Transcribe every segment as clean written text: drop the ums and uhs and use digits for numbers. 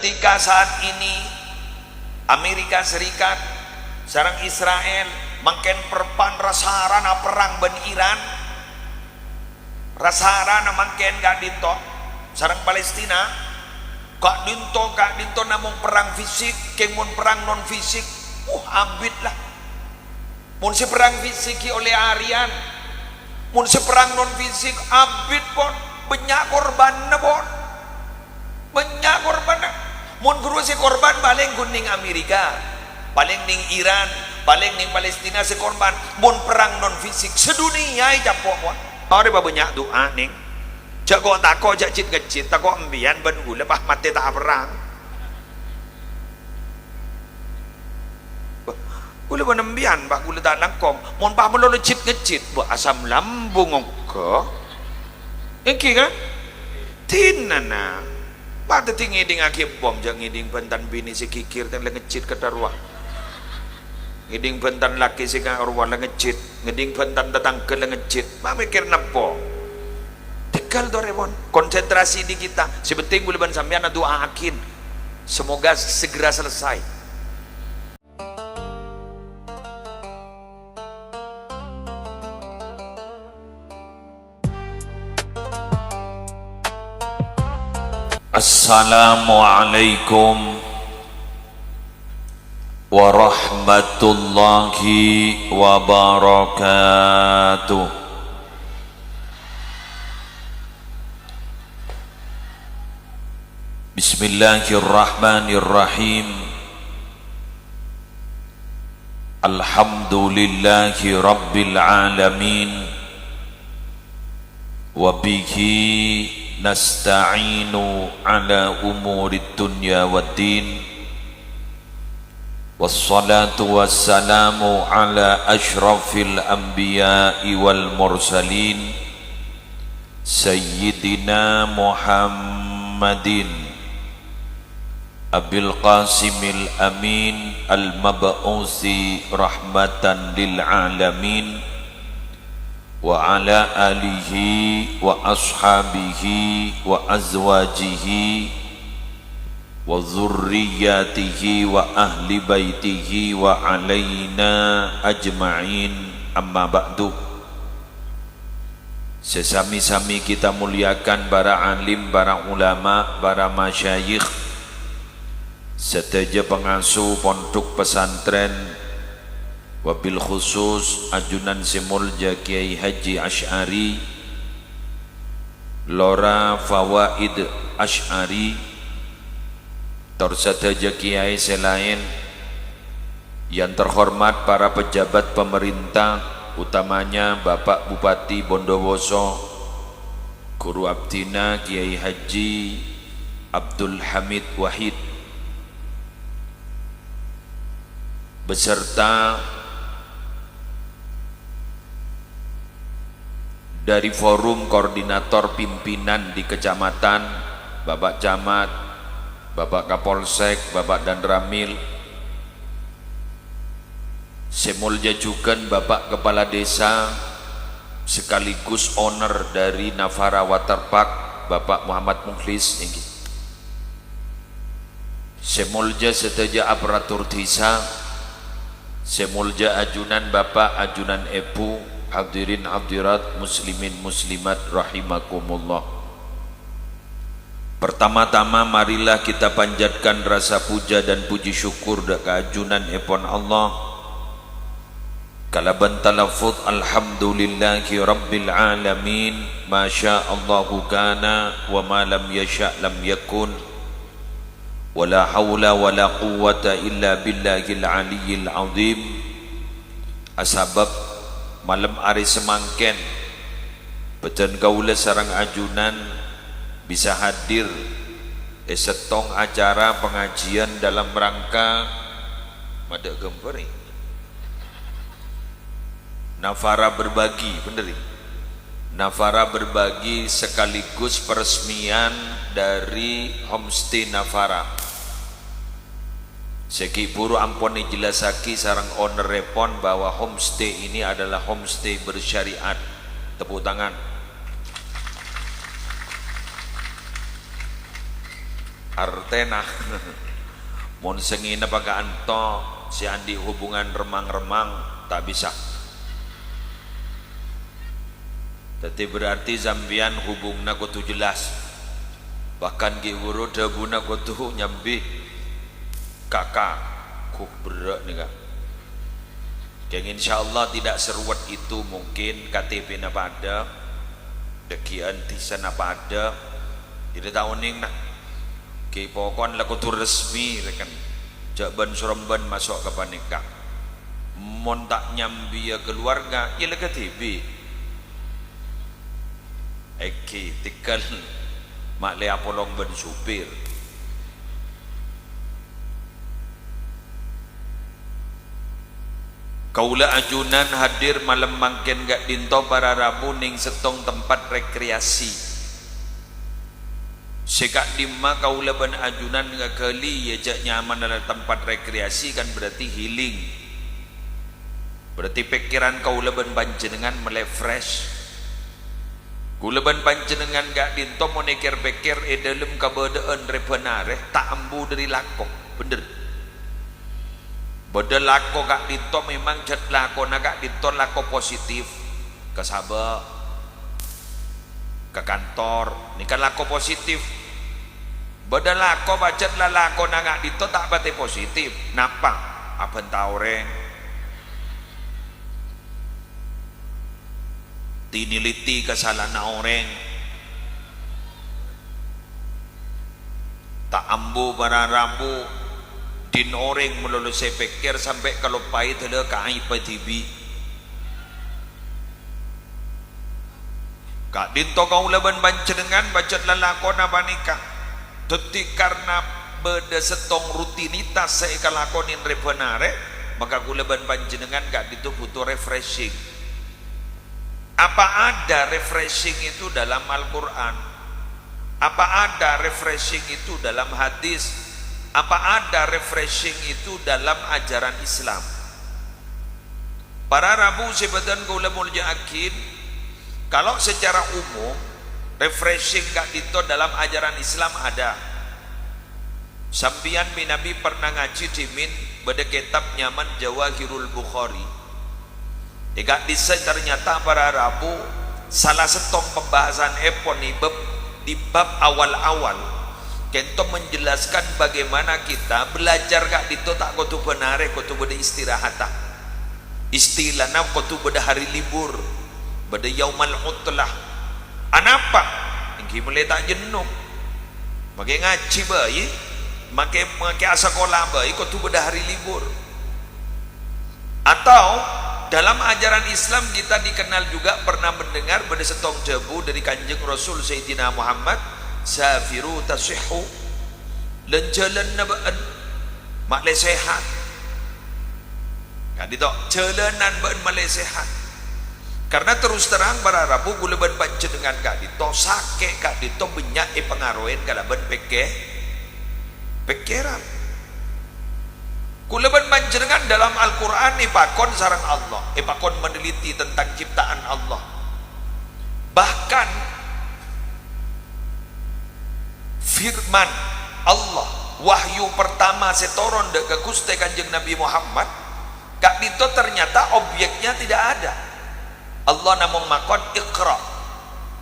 ketika saat ini Amerika Serikat sareng Israel makin perpan rasarana perang ben Iran, rasarana makin gak dinto sareng Palestina, kak dinto namun perang fisik, kemun perang non fisik, abid lah. Mun si perang fisik oleh Aryan, mun si perang non fisik abid pun banyak korban na pun, banyak korban na. Mun guru si korban paling kuning Amerika, paling ning Iran, paling ning Palestina si korban. Mun perang non fisik sedunia japok pun. Ada banyak doa ning. Jago tako jak cit ngecit, tako embian ben gula bah mati tak perang. Gula ben embian bah gula tak langkong. Mun bah melolo cit ngecit, bah asam lambung engko. Engki kan? Tinana. Pada tinggi ding akib bom jang ngiding bentan bini si kikir tan ngecit kata ruah. Ngiding bentan laki si kang ruah ngecit, ngiding bentan datang ke ngecit. Bah mikir napo? Tegal Doraemon, konsentrasi di kita. Sebenting boleh ban sampean doa akin. Semoga segera selesai. Assalamualaikum warahmatullahi wabarakatuh. Bismillahirrahmanirrahim. Alhamdulillahi rabbil alamin. Wa bihi nasta'inu ala umurid dunya waddin. Wassalatu wassalamu ala ashrafil anbiya'i wal mursalin Sayyidina Muhammadin Abil Qasimil Amin Al-Mab'usi Rahmatan lil Alamin Wa ala alihi wa ashabihi wa azwajihi wa zurriyatihi wa ahli baitihi wa alaina ajma'in, amma ba'du. Sesami-sami kita muliakan para alim, para ulama, para masyayikh, seteja pengasuh pondok pesantren, wabil khusus ajunan simulja Kiai Haji Asy'ari Lora Fawaid Asy'ari, terseteja kiai selain yang terhormat para pejabat pemerintah, utamanya Bapak Bupati Bondowoso, Guru Abdina Kiai Haji Abdul Hamid Wahid, beserta dari forum koordinator pimpinan di kecamatan, Bapak Camat, Bapak Kapolsek, Bapak Danramil, semulja juga Bapak Kepala Desa sekaligus owner dari Navara Waterpark, Bapak Muhammad Mukhlis, semulja seteja aparatur desa, semulja ajunan Bapak, ajunan Ibu, hadirin hadirat, muslimin muslimat rahimakumullah. Pertama-tama marilah kita panjatkan rasa puja dan puji syukur dan keajunan epon Allah. Kalaban talafut alhamdulillahi rabbil alamin, masya Allahu kana wa ma lam yasha lam yakun, wala hawla wala quwwata illa billahil aliyyil azim. Asbab malam hari semangken beten kaula sareng ajunan bisa hadir setong acara pengajian dalam rangka mada gemperi Navara berbagi, bener ya? Navara berbagi sekaligus peresmian dari homestay Navara. Segi buru ampun dijelasaki sarang owner repon bahwa homestay ini adalah homestay bersyariat. Tepuk tangan. artena mon sengina paga anto si andi hubungan remang-remang tak bisa. Tapi berarti zambian hubungna kutu jelas, bahkan guru debuna kutu nyambi kakak ku berak nih kak. Yang insyaallah tidak seruat itu mungkin KTP na pada dekian tisan apa ada tidak tahu ning nah ke pokon lah kutu resmi rekan jaban suremban masuk ke panika mon tak nyambi ya keluarga ya lega TV eki tikal mak le apolong ben supir. Kaula ajunan hadir malam mangken gak dinto para Rabu ning setong tempat rekreasi. Sekak lima kaula ban ajunan gak kali ya jak nyaman dalam tempat rekreasi kan berarti healing. Berarti pikiran kaula ban panjenengan melefresh. Kaula ban panjenengan gak dinto monekir pikir dalam kabadaan repenare tak ambu dari lakok bener. Badal lako kak dito memang jat lako na kak dito lako positif ke sahabat ke kantor ini kan lako positif. Badal lako bacet lah lako na kak dito tak pati positif napa apa taureng tiniliti kesalahan na orang tak ambu para Rabu din orang melulu saya pikir sampai kalau pahit ada kai patibi kak dinto kau laban panjenengan bacot lalakon apa nikah teti karena beda setong rutinitas saya kalakonin revenare maka ku laban panjenengan kak dinto butuh refreshing. Apa ada refreshing itu dalam Al-Quran? Apa ada refreshing itu dalam hadis? Apa ada refreshing itu dalam ajaran Islam? Para Rabu sebadan kaula mulja akid kalau secara umum refreshing gak dito dalam ajaran Islam ada. Sampian bin Nabi pernah ngaji dimin pada kitab nyaman Jawahirul Bukhari. Gak bisa ternyata para Rabu salah setong pembahasan epon di bab awal-awal kento menjelaskan bagaimana kita belajar kak dito tak kutu benare kutu beda istirahat tak istilahnya kutu beda hari libur beda yaumal utlah anapa ingki mulai tak jenuh makai ngaji bayi makai asakola bayi kutu beda hari libur. Atau dalam ajaran Islam kita dikenal juga pernah mendengar beda setong jebu dari kanjeng Rasul Sayyidina Muhammad safiru tasihhu lan jalan nabaan mak le sehat kan itu jalanan ban male sehat karena terus terang para Rabu gula ban panjenengan kak dito sake kak dito banyak pengaruhin kalaban pikiran gula ban panjenengan dalam Al-Quran ipakon sarang Allah ipakon meneliti tentang ciptaan Allah bahkan firman Allah wahyu pertama setoron ke Gusti Kanjeng Nabi Muhammad kak dito ternyata objeknya tidak ada. Allah namun makon iqra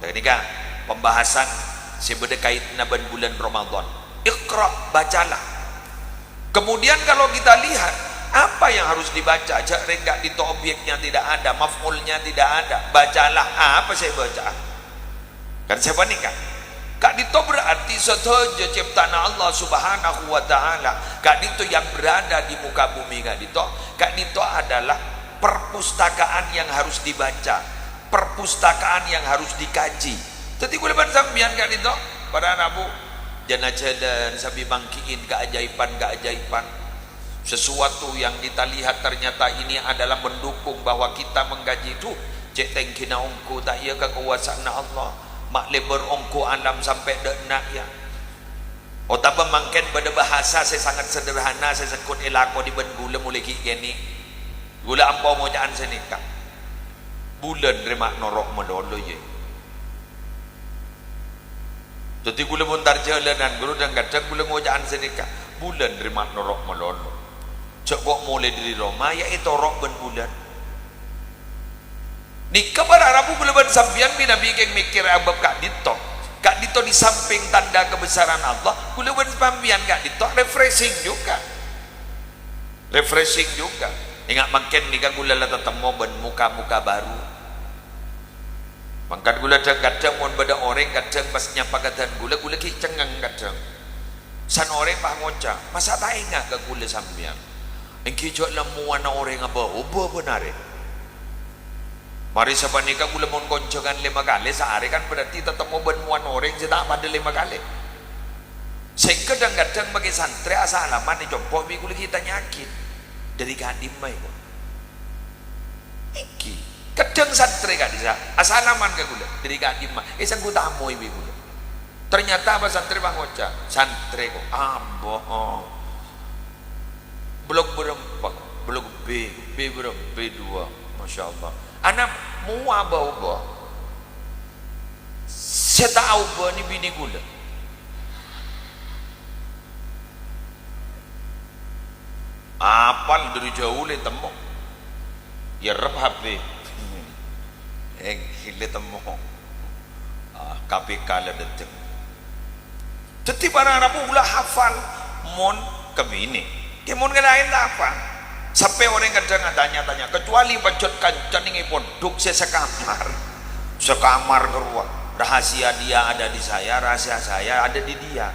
ini kan pembahasan sebeda kait naban bulan Ramadan iqra bacalah. Kemudian kalau kita lihat apa yang harus dibaca jare kak dito objeknya tidak ada maf'ulnya tidak ada bacalah apa saya baca kan siapa nih kan kak dito berarti setojo ciptaan Allah subhanahu wa ta'ala kak dito yang berada di muka bumi kak dito adalah perpustakaan yang harus dibaca perpustakaan yang harus dikaji. Jadi gue lepas sambian kak dito pada Rabu jana jalan sambil bangkiin keajaiban sesuatu yang kita lihat ternyata ini adalah mendukung bahwa kita menggaji itu cek tengkina ongku tak iya kekuasaan Allah mak lebar ongko alam sampai deknak ya. Otak pemangken pada bahasa saya sangat sederhana saya sekut elako di ben gula mulai gini gula ampau mojaan senika bulan remak norok medolo ye Jadi gula montar jalanan guru dan kadang gula ngojaan sedekah bulan rimak norok melono cek kok mulai dari Roma ya itu rok ben bulan nikah berharap gula ben sampian nabi yang mikir abab Kak Dito di samping tanda kebesaran Allah gula ben sampian Kak Dito refreshing juga ingat makin nikah gula lah tetemu ben muka-muka baru. Mangkat gula kadang mon beda orang kadang pas nyapa kadang gula ki cengang kadang san orang pak ngoca masa tak ingat ke gula sambian engki jok lemu ana orang apa benar mari sapa nikah gula mon koncongan 5 kali sehari kan berarti tetap mau benuan orang je tak pada 5 kali sehingga kadang-kadang bagi santri asal alaman ni jompo mi gula kita nyakit dari kadim mai kok engki kadang santri kan bisa asalaman ke gula dari kadim mah sang ku tamu ibu gula ternyata apa santri bang ngoca santri kok bohong blok berempat blok B berapa B2 Masya Allah anak mua bau saya tahu bah ni bini gula apal dari jauh le temu ya rep HP hile temu KPK lah datang jadi barang rapu ulah hafal mon kemini kemon kelain apa sampai orang kadang tanya-tanya kecuali bacot kancan ini pun duk saya sekamar keluar rahasia dia ada di saya rahasia saya ada di dia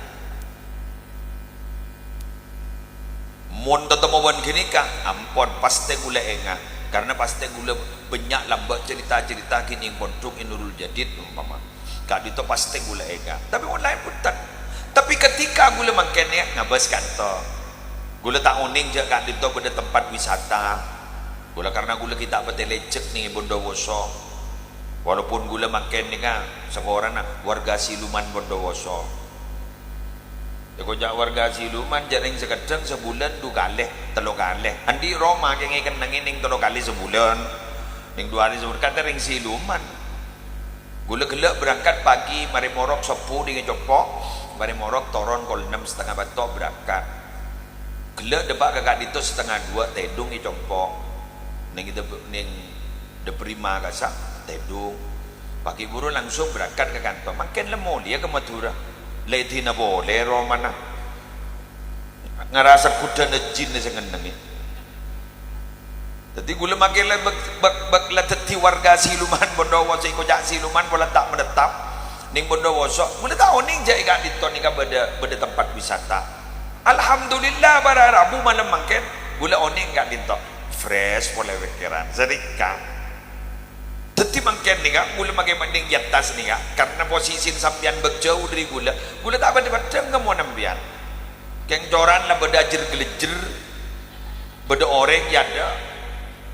mon tetap mau gini kah ampun pasti gula enggak karena pasti gula banyak lambat cerita-cerita kini pondok Nurul Jadid umpama Kak Dito pasti gula ega tapi online pun tak tapi ketika gula makannya ngabas kantor gula tak uning je Kak Dito pada tempat wisata gula karena gula kita apa telecek nih Bondowoso walaupun gula makan nih kan seorang warga siluman Bondowoso jak warga siluman jaring sekadang sebulan 2 kali 3 kali andi Roma yang ikan nangin 3 kali sebulan ning 2 hari sebulan kata ring siluman gula gelak berangkat pagi mari morok sepuh di Jopok mari morok toron kol 6:30 batok berangkat gelak debak kakak Dito 1:30 tedung di Jopok ning de prima kasa tedung pagi buru langsung berangkat ke kantor makin lemo dia ke Madura leti na boleh romana ngerasa kuda nejin na sengenengi jadi gula makin bak lateti warga siluman Bondowoso iko jak siluman bola tak menetap ning Bondowoso gula tahu ning jai Kak Dito ning beda tempat wisata alhamdulillah pada Rabu malam makin gula oning Kak Dito fresh boleh pikiran sedikit jadi makin nih kak, gula makin mending di atas nih kak, karena posisi sampian berjauh dari gula tak pada nggak mau nampian, keng joran lah berdajir gelejer, beda orang ya ada,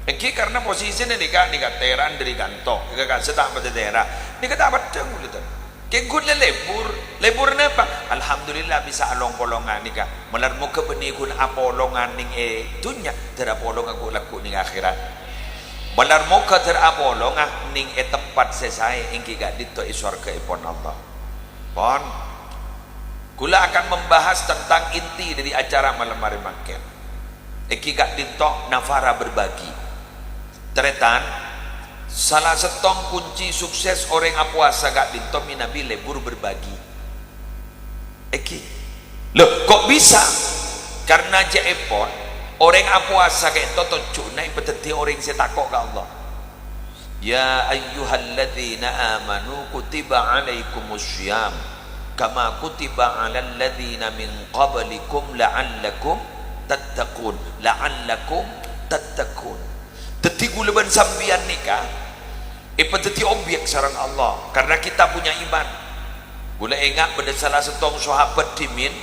karena posisi nih kak teran dari kantong, kak setak pada daerah, nih kak pada gula tuh, keng gula lebur apa? Alhamdulillah bisa along polongan nih kak, melar muka benih gula apolongan nih dunia, tidak polongan gula laku nih akhirat. Benar muka terapolong ning tempat sesai ingki Kak Dito surga ipon Allah. Pon, gula akan membahas tentang inti dari acara malam hari makan. Iki Kak Dito nafara berbagi. Teretan, salah setong kunci sukses orang apuasa Kak Dito minabi lebur berbagi. Iki, loh kok bisa? Karena cepon. Orang apuasa kayak toto cunai beteti orang setakok ke Allah. Ya ayyuhalladzina amanu kutiba alaikumussyam kama kutiba alal ladzina min qablikum la'allakum tattaqun Teti gula ban sambian nikah teti objek sarang Allah karena kita punya iman. Gula ingat pada salah setong sahabat dimin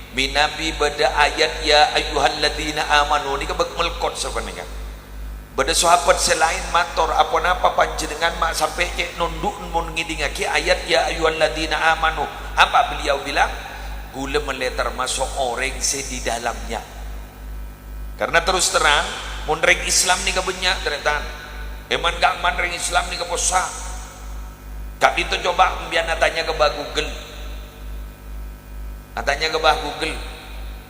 minabi beda ayat ya ayyuhalladzina amanu ni kebek melkot sebenarnya beda sahabat selain mator apa panjenengan mak sampai cek nunduk mun ngidingake ayat ya ayyuhalladzina amanu apa beliau bilang gula meletar masuk orang di dalamnya karena terus terang mun ring Islam ni kebenyak teretan eman gak man ring Islam ni keposa Kak Dito coba mbiana tanya ke Google Katanya ke bah Google,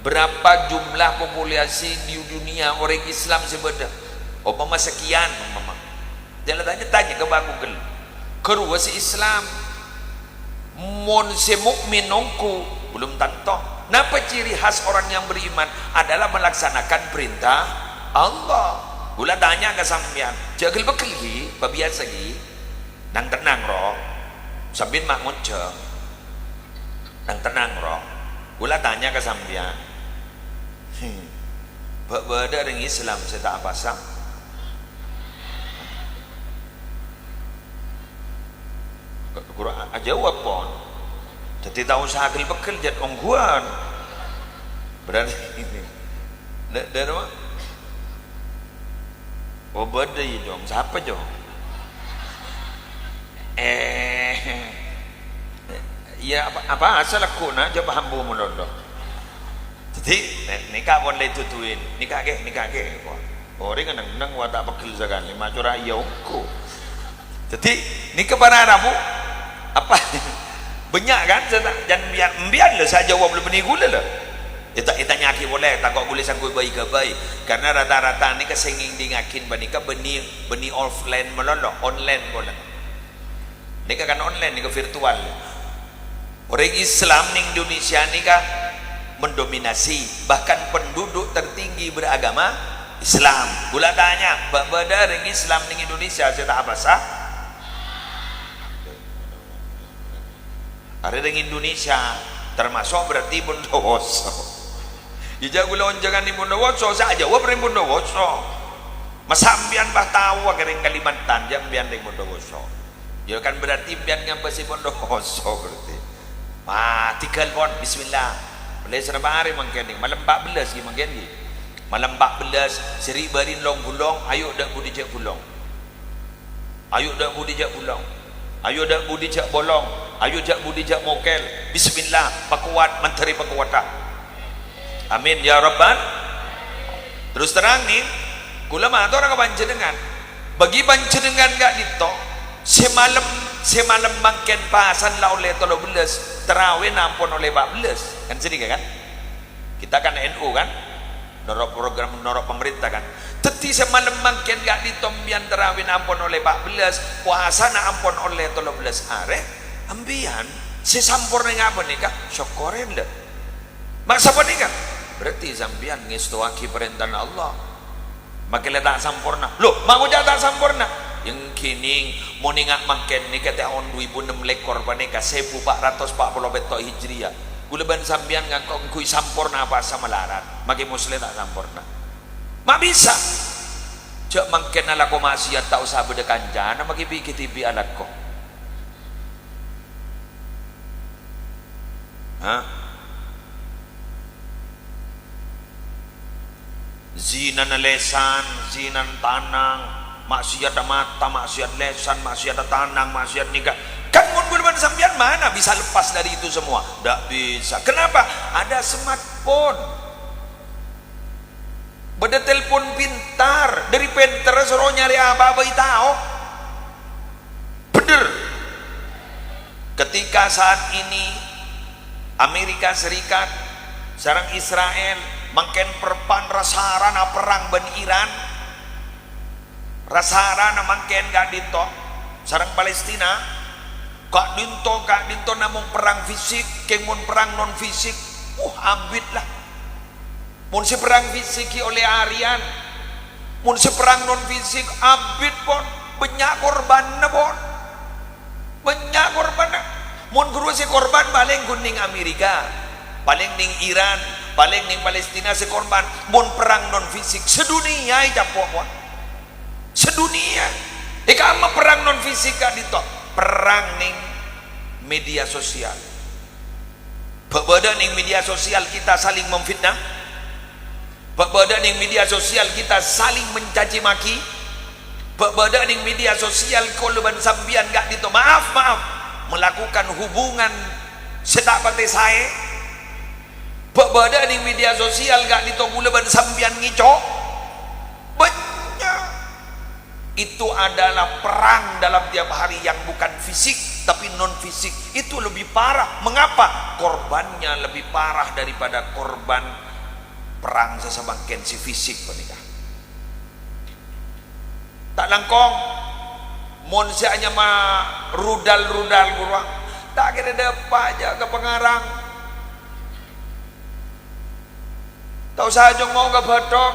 berapa jumlah populasi di dunia orang Islam sebenarnya? Umpama sekian, umpama. Jangan tanya ke bah Google. Kedua si Islam, mon si mukmin nongku belum tentu. Napa ciri khas orang yang beriman adalah melaksanakan perintah Allah. Gula tanya ke sampean, jagel bekel gi, babiasa gi, nang tenang roh, sambil makmud jeng, nang tenang roh. Gula tanya ke sampean, beda dengan Islam saya tak apa sah. Kurang jawab pon. Jadi tahu sagel bekel jad ongguan. Berarti ini. Dari mana? Oh beda ya dong. Siapa dong? Ya apa asal aku nak jawab hambu menolong. Jadi nikah pun leh tutuin. Nikah ke. Orang kan nang watak bekel sekali. Macam iya aku. Jadi nikah para Arabu apa? Banyak kan? Jangan biar lah saya jawab lebih gula lah. Itu nyaki boleh. Tak kau boleh sanggup baik ke baik. Karena rata-rata ni kesenging dingakin banika beni offline melolo, online boleh. Ni kan online, ni virtual. Orang Islam di Indonesia ni mendominasi, bahkan penduduk tertinggi beragama Islam. Gula tanya, beda orang Islam di Indonesia saya tak apa sah? Ada dengan Indonesia termasuk berarti Bondowoso. Ija gula onjangan di Bondowoso, saya jawab dari Bondowoso. Masambian bah tahu agar yang Kalimantan jambian dari Bondowoso. Ya kan berarti bian ngapa si Bondowoso berarti. Mati kalbon bismillah. Boleh serba hari mangkeni malam 14 ki mangkeni. Malam 14 seri barin long bulong ayo dak budi jak bulong. Ayo dak budi jak bulong. Ayo dak budi jak bolong. Ayo jak budi jak mokel. Bismillah, pakuat menteri pakuatan. Amin ya rabbal. Terus terang nih, kula mah orang panjenengan. Bagi panjenengan gak dito, semalam mangken pasan la oleh 13, terawih nampun oleh 14. Kan sedih kan? Kita kan NU kan? Norok program norok pemerintah kan. Teti semalam mangken gak ditombian terawih ampun oleh 14, puasa na ampun oleh 13 are. Ambian si sampurna ngapa nih kak? Syukurin deh. Maksa apa nih kak? Berarti sambian ngestuaki perintah Allah. Makin tak sampurna. Loh, mau tak sampurna? Yang kini mau ningak mangken nih kata tahun 2006 lekor panika 1440 betok hijriah. Guleban sambian ngangkong kui sampurna apa sama larat. Makin muslim tak sampurna. Mak bisa. Cak mangken ala ko maksiat tak usah bedekan jana maki pikir alat ko. Hah? Zina na lesan, zina tanang, maksiat mata, maksiat lesan, maksiat tanang, maksiat nikah. Kan mun berban sampean mana bisa lepas dari itu semua? Tak bisa. Kenapa? Ada smartphone. Beda telepon pintar, dari pintar suruh nyari apa-apa tahu. Bener. Ketika saat ini Amerika Serikat sarang Israel mangken perpan rasarana perang ben Iran, rasarana mangken gak dinto sarang Palestina kak dinto namung perang fisik keng mun perang non fisik abid lah mun si perang fisik oleh Aryan mun si perang non fisik abid pon banyak korban na pon banyak korban na mun guru si korban paling kuning Amerika paling ning Iran paling ning Palestina si korban mun perang non fisik sedunia capok pon sedunia kama perang non fisik kan itu perang ning media sosial berbeda ning media sosial kita saling memfitnah berbeda ning media sosial kita saling mencaci maki berbeda ning media sosial koluban sambian gak itu maaf melakukan hubungan sedak pate saya berbeda ning media sosial gak ditogulaban sambian ngicok banyak. Itu adalah perang dalam tiap hari yang bukan fisik tapi non fisik itu lebih parah. Mengapa? Korbannya lebih parah daripada korban perang sesama si fisik menikah. Tak langkong mon hanya mah rudal-rudal kurang tak kira depak aja ke pengarang. Tak usah jongok ke batok,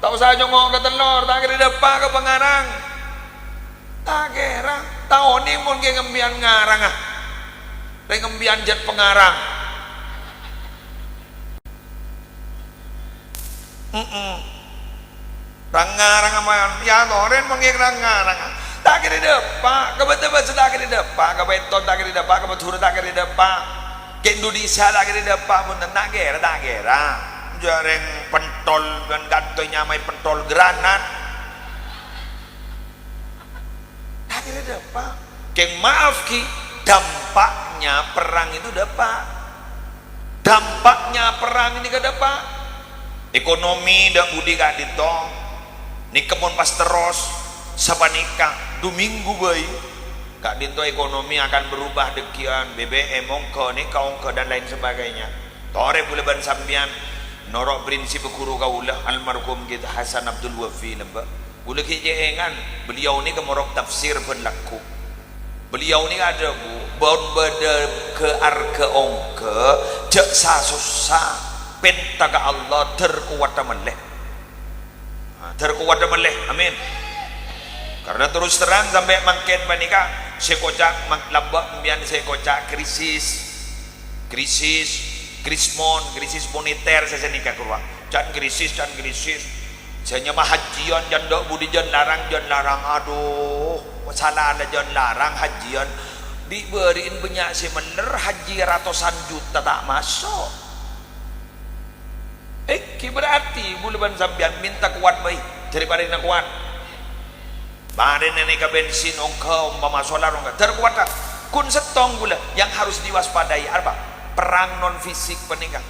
tak usah jongok ke telur, tak kira depak ke pengarang. Tak kira tahu ni mon ke ngembian ngarang ah, ngembian jet pengarang. Rangarang aman ya toren mengik rangarang tak kira depak kebetulan sudah kira depak kebetulan tak kira depak kebetulan tak kira depak ke Indonesia tak kira depak mun tak kira jareng pentol dan katanya mai pentol granat tak kira depak ke maaf ki dampaknya perang itu depak, dampaknya perang ini ke depak ekonomi dak budi kak ditong ni kemon pas terus sabanika 2 minggu bayi kak dinto ekonomi akan berubah dekian BBM ongko ni ongko dan lain sebagainya tore boleh ban sambian norok prinsip guru kaulah almarhum kita Hasan Abdul Wafi lembak boleh kijengan beliau ni kemorok tafsir pun laku beliau ni ada bu bon beda ke arke ongke jeksa susah pentaga Allah terkuat meleh terkuat meleh amin karena terus terang sampai makin menikah sekocak maklabak mbian sekocak krisis moneter saya nikah kurang dan krisis saya mah hajian jandok budi jan larang aduh salah ada jan larang hajian diberiin banyak si bener haji ratusan juta tak masuk berarti buluban sambian minta kuat baik daripada nak kuat badan nenek bensin ongkau umpama solar ongkau terkuat tak kun setong gula yang harus diwaspadai apa perang non fisik penikah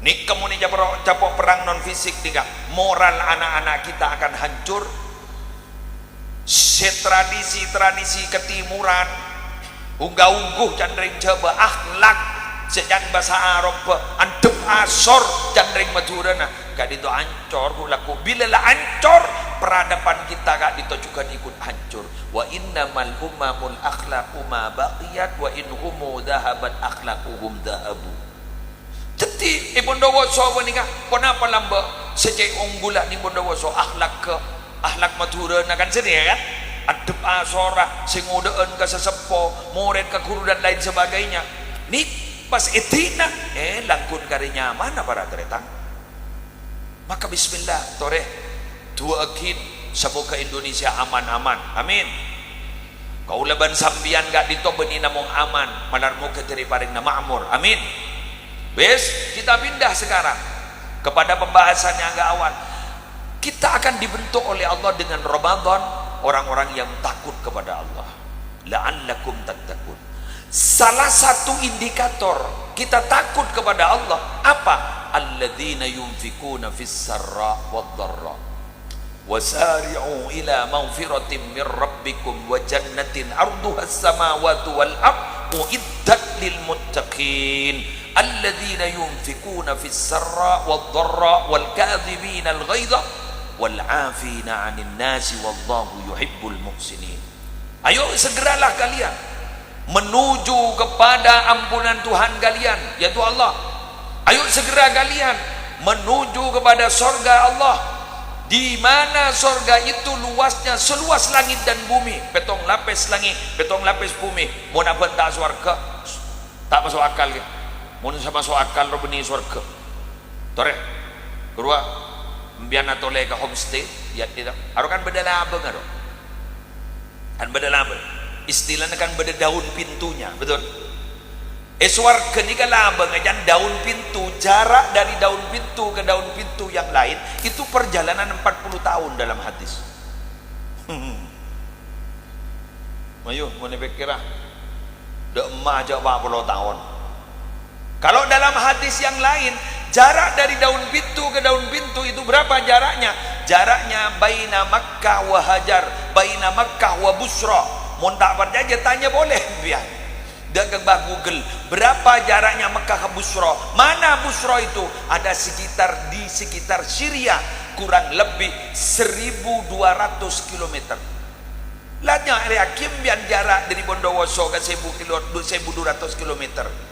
nik kamu ni capok perang non fisik nikah moral anak-anak kita akan hancur tradisi ketimuran unggah-ungguh candring coba akhlak sejan bahasa Arab antep asor candring madurana kak itu ancor laku bila lah ancor peradaban kita kak itu juga ikut hancur wa innamal humamul akhlaqu ma baqiyat wa in humu dhahabat akhlaquhum dhahabu jadi bondowoso menikah kenapa lamba sejak unggulah ni bondowoso akhlak madurana kan sedih kan antep asora sing udeun ke sesepo murid ke guru dan lain sebagainya nih pas etina langkun kari nyaman para teretang maka bismillah tore dua akin semoga Indonesia aman-aman amin kau leban sambian gak dito benih namong aman malarmu keteri paring na ma'mur amin bes kita pindah sekarang kepada pembahasan yang agak awal kita akan dibentuk oleh Allah dengan Ramadan orang-orang yang takut kepada Allah la'allakum tattaqun. Salah satu indikator kita takut kepada Allah apa? Alladzina yunfikuna fis sarra wad dharra wasari'u ila maghfiratin min rabbikum wa jannatin arduha as-samawati wal ard uiddat lil muttaqin alladzina yunfikuna fis sarra wad dharra wal kadhibina al ghaidha wal 'afina 'anil nasi wallahu yuhibbul muhsinin. Ayo segeralah kalian menuju kepada ampunan Tuhan kalian yaitu Allah. Ayo segera kalian menuju kepada surga Allah di mana surga itu luasnya seluas langit dan bumi betong lapis langit betong lapis bumi mau nak tak surga tak masuk akal ke mau sama masuk akal ro beni surga tore kedua mbian atole ke homestay ya tidak arokan bedala abang aro kan bedala abang istilahnya kan beda daun pintunya betul eswarga ni kalau abang ajan daun pintu jarak dari daun pintu ke daun pintu yang lain itu perjalanan 40 tahun dalam hadis mayu mau nepekirah dak emah aja 40 tahun kalau dalam hadis yang lain jarak dari daun pintu ke daun pintu itu berapa jaraknya baina Makkah wa Hajar baina Makkah wa Busra Mun tak percaya tanya boleh biar. Dak kebah Google berapa jaraknya Mekah ke Busra. Mana Busra itu? Ada sekitar di sekitar Syria, kurang lebih 1200 km. Lanya Hakim biar jarak dari Bondowoso ke 1200 km.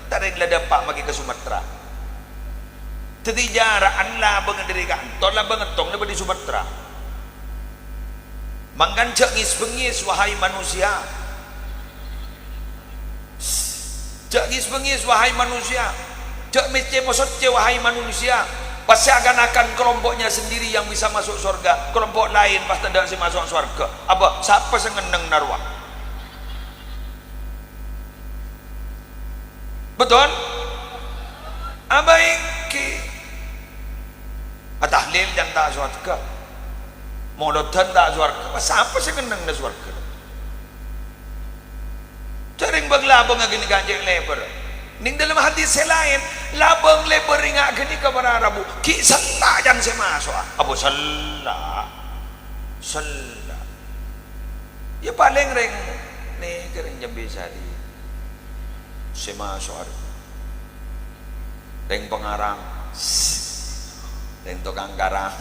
Tak ada dapat bagi ke Sumatera. Jadi jarak anla dari kantor lah bengetong di Sumatera. Mangkan cengis bengis wahai manusia. Cengis bengis wahai manusia. Cek mece mosotce wahai manusia. Pasti akan kelompoknya sendiri yang bisa masuk surga. Kelompok lain pasti tidak bisa masuk surga. Apa? Siapa yang ngeneng narwa? Betul? Abaiki. Tahlil dan tak surga. Molodan tak surga. Siapa yang ngeneng na surga? Sering baglabang gini kanjeng lebar. Ning dalam hadis lain, labang lebar ingat gini ke para Arabu. Ki salah jangan saya masuk. Apa salah? Salah. Ya paling ring nih kering jambi sari. Saya masuk. Ring pengarang, ring tukang karang.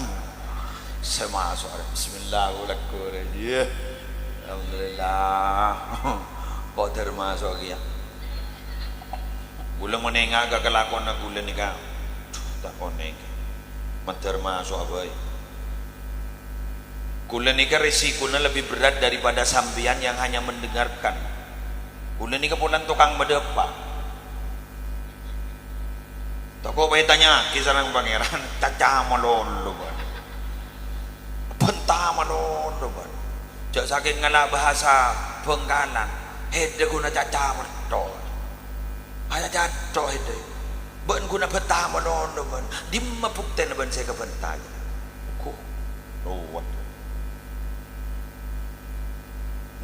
Saya masuk. Bismillahirrahmanirrahim. Alhamdulillah. Kok termasuk ya? Gula menengah ke kelakon na gula ni ka. Tak koneng. Termasuk apa? Gula ni ka resikonya lebih berat daripada sambian yang hanya mendengarkan. Gula ni ka pulang tukang medepa. Tak kau boleh tanya kisah ng pangeran. Caca malon lo ba? Pentah malon lo ba? Jak saking ngalak bahasa Bengkalan. Hede guna caca merto. Ayah jatuh hede. Ben guna betah menon ben. Dimma bukten ben saya ke bentar. Ku. Ruwet.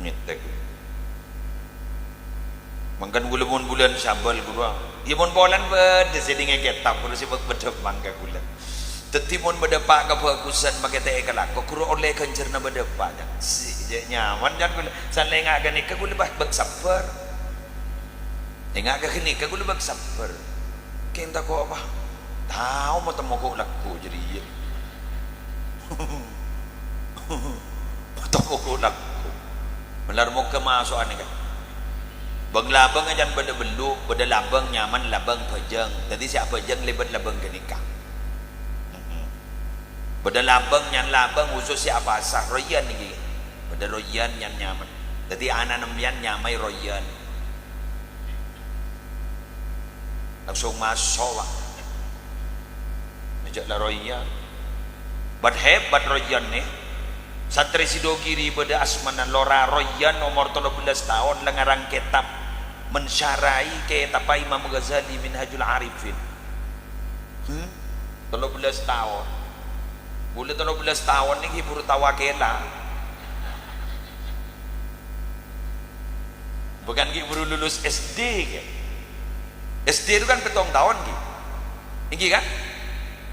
Nyetek. Mangkan gula bulan sabal gua. Ya mon bolan ben desedi ngegetap kudu sibuk bedep mangka gula. Teti mon bedepak ke bagusan make teh kelak. Kok kuru oleh kencerna bedepak. Si nyaman jan gula. Sanle ngak gani ke gula bah bek sabar. Ngak ke kini ke gula bek sabar. Kenta ko apa? Tahu mo temo ko laku jadi iya. Temo ko laku. Benar mo ke masuk ane kan. Bang labang ajan beda belu, beda labang nyaman labang pejeng. Nanti siapa pejeng lebat labang genika. Beda labang nyan labang khusus siapa asah royan ni. Beda royan nyan nyaman. Jadi anak nemyan nyamai royan. Langsung masuk. Najaklah royan. Bad hebat royan ni. Santri Sidogiri beda asmanan lora royan nomor 13 tahun lengarang kitab mensyarai kitab Imam Ghazali Minhajul Arifin. 13 tahun. Boleh 13 tahun ni baru tawakela. Bukan ki baru lulus SD ke. SD itu kan petong tahun ki. Iki kan?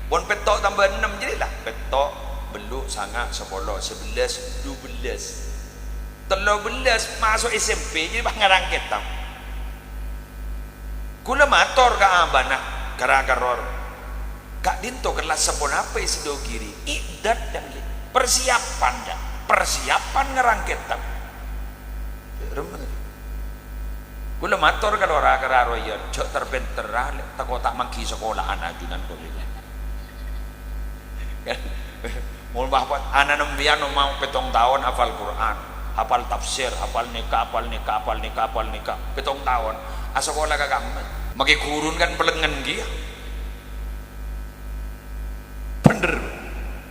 Pon petok tambah 6 jadilah. Petok beluk sangat 10, 11, 12. 13 masuk SMP jadi pangarang kitab. Kula mator ka abana kara-karor. Kak dinto kelas sepon apa isi do kiri. Idat dan persiapan dah. Persiapan ngerang kitab. Kula mator ka lora kararo ya. Cok terbenter tak kau tak mangki sekolah ajunan ko lihat. Mul bahwa anak nembian mau petong tahun hafal Quran, hafal tafsir, hafal nikah, petong tahun. Sekolah kagak maki kurun kan pelengan dia. Bener.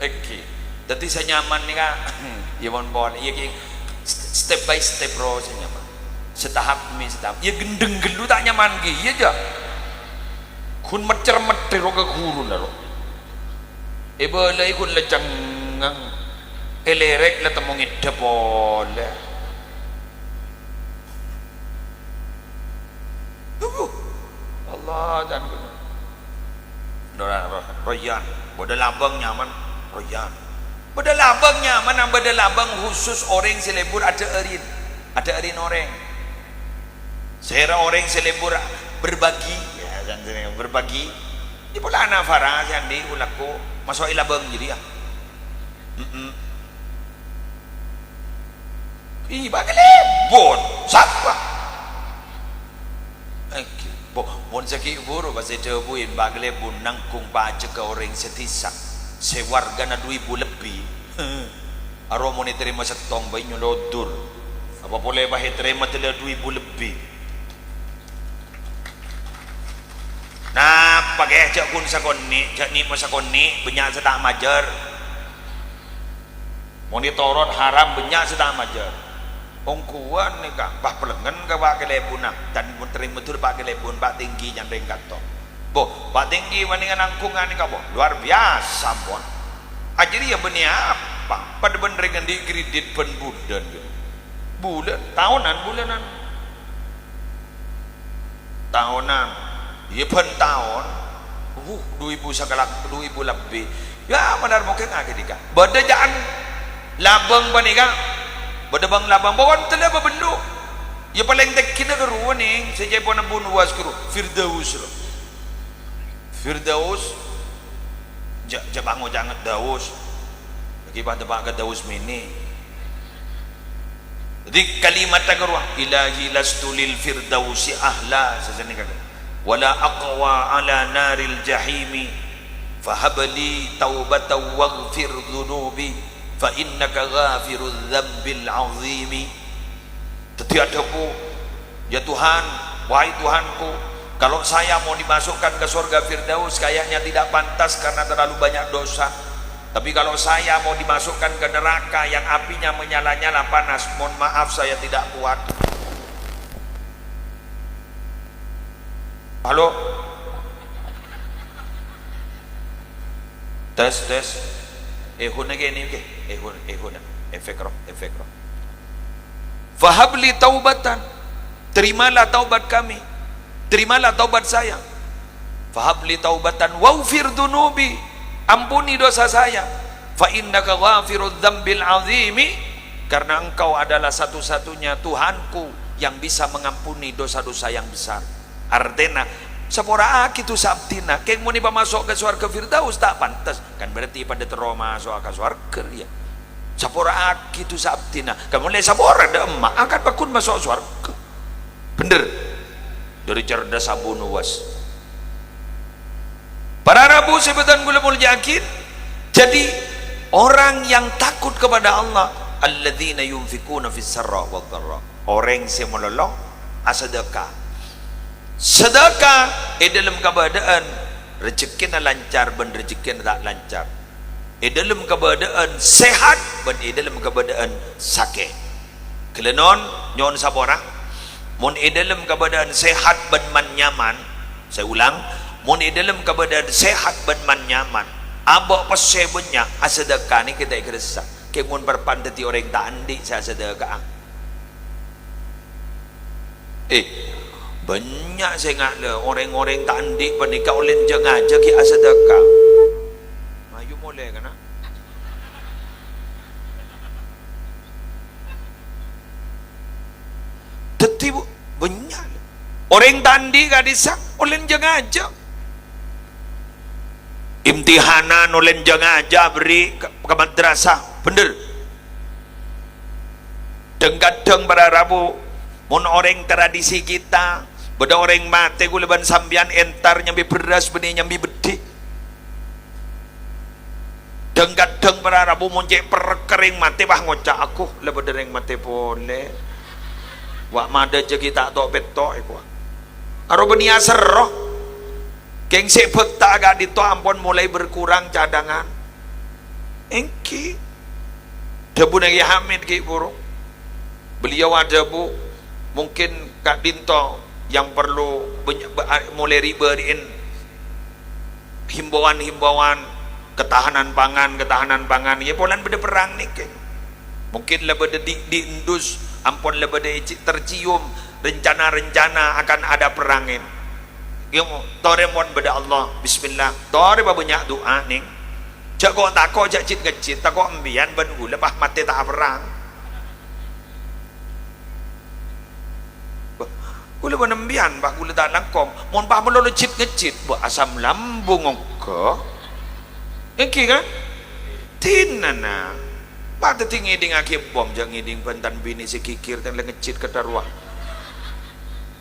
Oke. Jadi saya nyaman nih kak. Ya bon, iya step by step bro saya nyaman. Setahap demi setahap. Ya gendeng gelu tak nyaman gi, iya aja. Kun mecer ro ke kurun dah. Boleh kun lecang elerek lah temungin depol. Allah dan royan, bodoh labang nyaman royan. Bodoh labang nyaman, bodoh labang khusus orang selebur ada erin. ada arin orang sehera orang selebur berbagi ya kan berbagi di pula anak farah yang di ulaku masuk ilabang jadi ya ih bagelebon siapa bon saki buru pasal cebuin bagelebon nangkung baca ke orang setisa sewarga na 2,000 lebih aro mo ni terima setong bayi nyolodur apa boleh bahaya terima telah 2,000 lebih nah pakai cak kun sakoni cak ni masakoni banyak setak majar monitoron haram banyak setak majar ongkuan ni kak bah pelengan ke pak kelebuna dan pun terima tur pak kelebun pak tinggi yang ringkat to boh pak tinggi maningan angkungan ni kak boh luar biasa bon ajri ya benih apa pada bener dengan di kredit pen bulan tahunan iya pen tahun 2,000 sakalak 2,000 lebih ya benar mungkin agak dika beda jangan labang panika beda bang labang bawaan telah bebendu ya paling tak kena keruan nih sejak pun abun was keru Firdaus jabango jangan Daus bagi pada pak Daus mini jadi kalimat tagarwa ilahi lastu lil firdausi ahla sesani kata wala aqwa ala naril jahimi fahabli taubatan waghfir dhunubi fa innaka ghafirudz dzambil azimi tiadaku ya Tuhan wahai Tuhanku kalau saya mau dimasukkan ke surga Firdaus kayaknya tidak pantas karena terlalu banyak dosa tapi kalau saya mau dimasukkan ke neraka yang apinya menyala-nyala panas mohon maaf saya tidak kuat halo tes ehun lagi ini ehun efek roh fahabli taubatan terimalah taubat kami terimalah taubat saya fahabli taubatan waghfir dunubi ampuni dosa saya fa innaka ghafirudz dzambil azimi karena engkau adalah satu-satunya Tuhanku yang bisa mengampuni dosa-dosa yang besar artinya sapora akitu sabtina keng mau masuk ke surga Firdaus tak pantas kan berarti pada teroma masuk ke surga ya sapora akitu sabtina kamu lihat sapora ada emak akan bakun masuk surga bener dari cerdas Abu Nuwas para Rabu sebutan gula mul yakin jadi orang yang takut kepada Allah alladzina yunfikuna fis sarra wad dharra orang yang melolong sedekah dalam keadaan rezeki lancar dan rezeki tak lancar dalam keadaan sehat dan dalam keadaan sakit kelenon nyon sabora mun dalam keadaan sehat dan man nyaman saya ulang mun dalam keadaan sehat dan man nyaman abak pasebenya sedekah ni kita ikrasa ke mun berpandati orang tak andi saya sedekah banyak saya ingat orang-orang tak andik pernikah oleh jengaja ki sedekah ayo boleh kan tetibu banyak orang tak andik kadisak oleh jengaja imtihanan oleh jengaja beri ke madrasah bener kadang pada Rabu mun orang tradisi kita beda orang mate guleban sambian entar nyambi beras benih nyambi bedih deng pada Rabu mun cek perkering mate bah ngocak aku lebih dereng mate boleh wak mada je kita tok betok iku aro benih aseroh keng sepet tak agak dito ampun mulai berkurang cadangan engki debu nagi Hamid ki burung beliau ada bu mungkin Kak Dinto yang perlu mulai riberin himbauan ketahanan pangan ya polan beda perang nih kan mungkin lebih di indus ampun lebih tercium rencana-rencana akan ada perangin yang toremon beda Allah bismillah tore banyak doa nih jak kok tak kok jak cit ngecit tak kok embian ben lepas mati tak perang Gula menembian bah gula tak nangkong. Mon bah melolo ngecit buat asam lambung ongko. Engki kan? Tinana. Pada tinggi ding akib bom jang ngiding pentan bini si kikir dan ngecit ke darwah.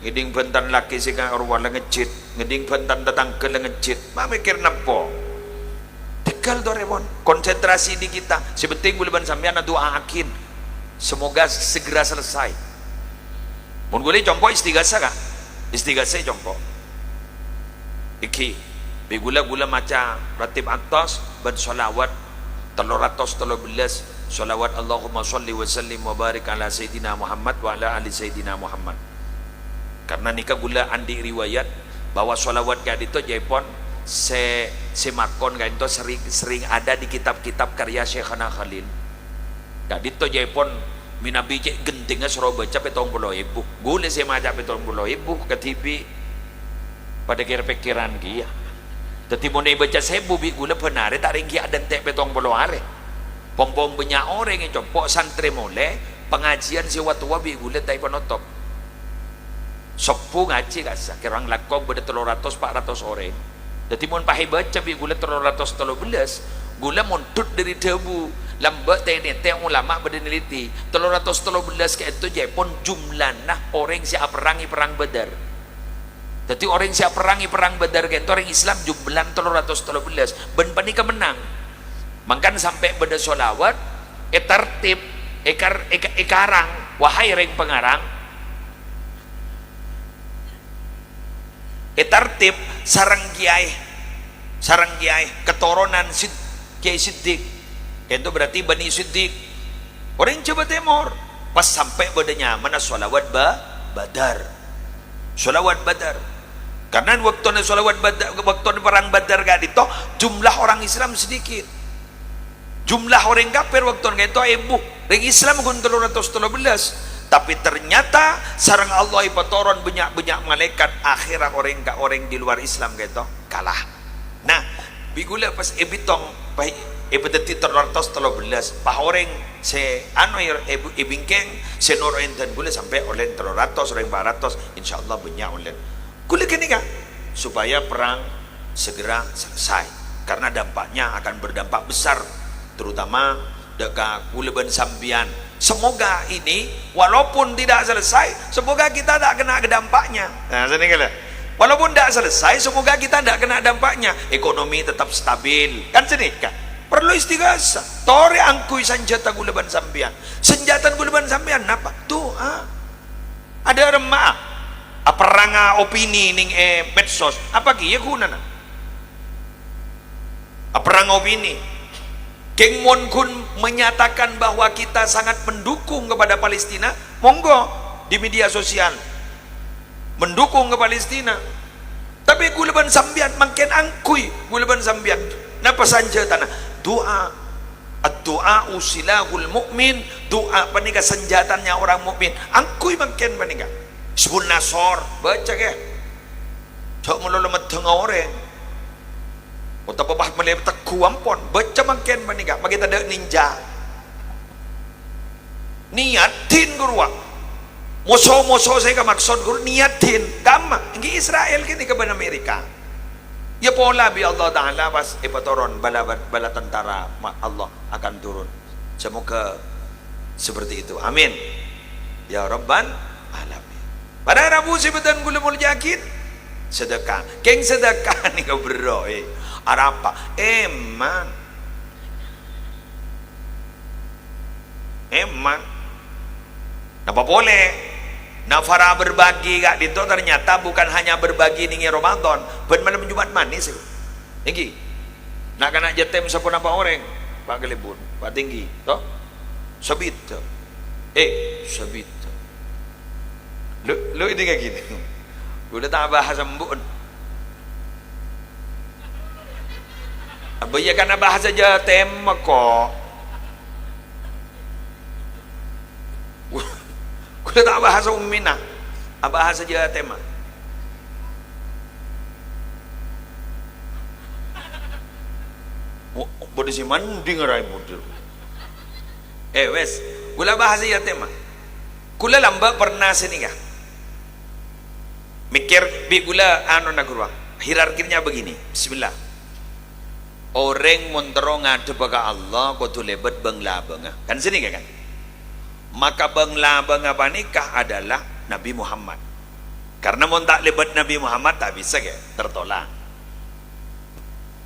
Ngiding pentan laki si arwah ngecit, ngiding pentan datang ke ngecit. Ma mikir napo? Tegal Doraemon, konsentrasi di kita. Sebenting bulan sampean doa akin. Semoga segera selesai. Mun boleh jompo istigasa kah? Istigasa jompo. Iki, begula-gula maca ratib atas ban solawat 313 solawat Allahumma salli wa sallim wa barik ala Sayyidina Muhammad wa ala ali Sayyidina Muhammad. Karena nikah gula andi riwayat bahwa solawat gak itu jaipon semakon gak itu sering ada di kitab-kitab karya Syekhana Khalil. Gak itu jaipon minabi cek gentingnya suruh baca petong puluh ibu. Gula saya maca petong puluh ibu ke TV pada kira-pikiran dia. Tetapi mau baca sebu bi gula benar tak ringgi ada tek petong puluh hari. Pom-pom banyak orang yang copok santri mulai pengajian si watua bi gula tak penotop. Sopu ngaji kasa kirang lakok pada 300-400 orang. Jadi mun pakai baca bi gula 313 gula montut dari debu lambat teh ulama berdeneliti 313 ke itu Jepun jumlah nah orang siap perangi perang Badar. Jadi orang siap perangi perang Badar ke itu orang Islam jumlah 313 ben panika menang. Mangkan sampai pada solawat etartib ekarang wahai reng pengarang etartib sarang kiai keturunan Kiai Siddiq itu berarti Bani Siddiq orang Jawa Timur pas sampai badannya mana solawat Badar karena waktu solawat Badar waktu perang Badar gak itu jumlah orang Islam sedikit jumlah orang kafir waktu itu ibu orang Islam kun 313 tapi ternyata sarang Allah ipatoron banyak malaikat akhirat orang di luar Islam gitu kalah. Nah bigula pas ebitong baik ebedeti 313 pahoreng se ebingkeng se noroen dan gula sampai oleh 300 orang 400 insyaallah banyak oleh gula kini kan supaya perang segera selesai karena dampaknya akan berdampak besar terutama dekat Kuleban Sambian. Semoga ini walaupun tidak selesai semoga kita tak kena dampaknya. Nah sini kala walaupun tidak selesai semoga kita tidak kena dampaknya, ekonomi tetap stabil kan sini kan perlu istighasah. Tore angkui senjata Kuleban Sambian, senjata Kuleban Sambian apa doa. Ada remah perang opini ning medsos apa ki ya guna perang opini. Keng Mon Kun menyatakan bahwa kita sangat mendukung kepada Palestina, monggo di media sosial mendukung ke Palestina. Tapi Kuleban Sambian makin angkui Kuleban Sambian. Napa saja tanah doa, doa usilahul mukmin, doa panika senjatanya orang mukmin. Angkui makin panika. Sebut Nasor baca ke. Cok melolomat tengah orang. Untuk babah melihat teku ampon baca makin panika. Bagi ada ninja. Niatin guru. Musuh-musuh saya ke maksud guru niatin kama ini Israel kini ke Amerika ya pola bi Allah Ta'ala pas ipatoron bala tentara Allah akan turun semoga seperti itu amin ya Rabban alamin. Pada Rabu sebutan gulumul yakin sedekah keng sedekah nih ke bro apa eman apa boleh nafara berbagi gak itu ternyata bukan hanya berbagi ning Ramadan ben malam Jumat manis iki nak kena jetem sapun apa orang Pak Gelibun Pak Tinggi toh sabit sabit lu ini kayak gini udah tak bahasa embun apa ya karena bahasa jetem kok kuda tak bahasa ummina bahasa Jawa tema bodoh si mandi ngerai bodoh wes gula bahasa Jawa tema gula lamba pernah sini kah mikir bi gula anu nagurwa hierarkinya begini. Bismillah. Orang montero ngadep ke Allah kudu lebet benglabeng kan sini kan, maka benglabeng apa nikah adalah Nabi Muhammad, karena mau tak lebet Nabi Muhammad tak bisa ke tertolak.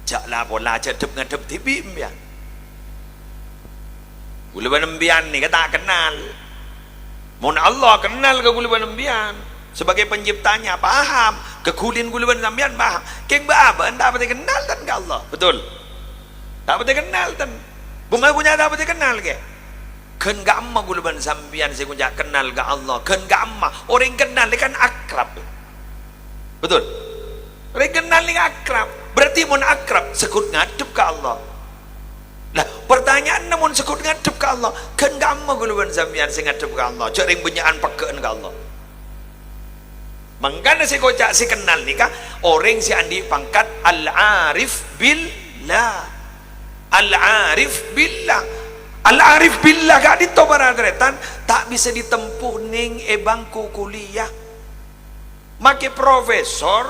Jaklah pola cedep ngadep tibi mbian gula banembian ni kata kenal mun Allah kenal ke gula banembian sebagai penciptanya, paham kekulin gula banembian, paham keng ba anda pati kenal tan ke Allah, betul tak pati kenal tan bunga punya tak pati kenal ke kan gak amma gula banembian saya kunjak kenal ke Allah, kan gak amma orang kenal kan akrab, betul orang kenal ni akrab, berarti mun akrab sekut ngadep ke Allah. Lah pertanyaan namun sekut ngadep ke Allah kan gamma guluban sampean sing ngadep ke Allah cering benyaan pekeun ke Allah. Mangkana si kocak si kenal nikah orang si andi pangkat al-arif billah, al-arif billah, al-arif billah gak ditobaradretan tak bisa ditempuh ning bangku kuliah. Make profesor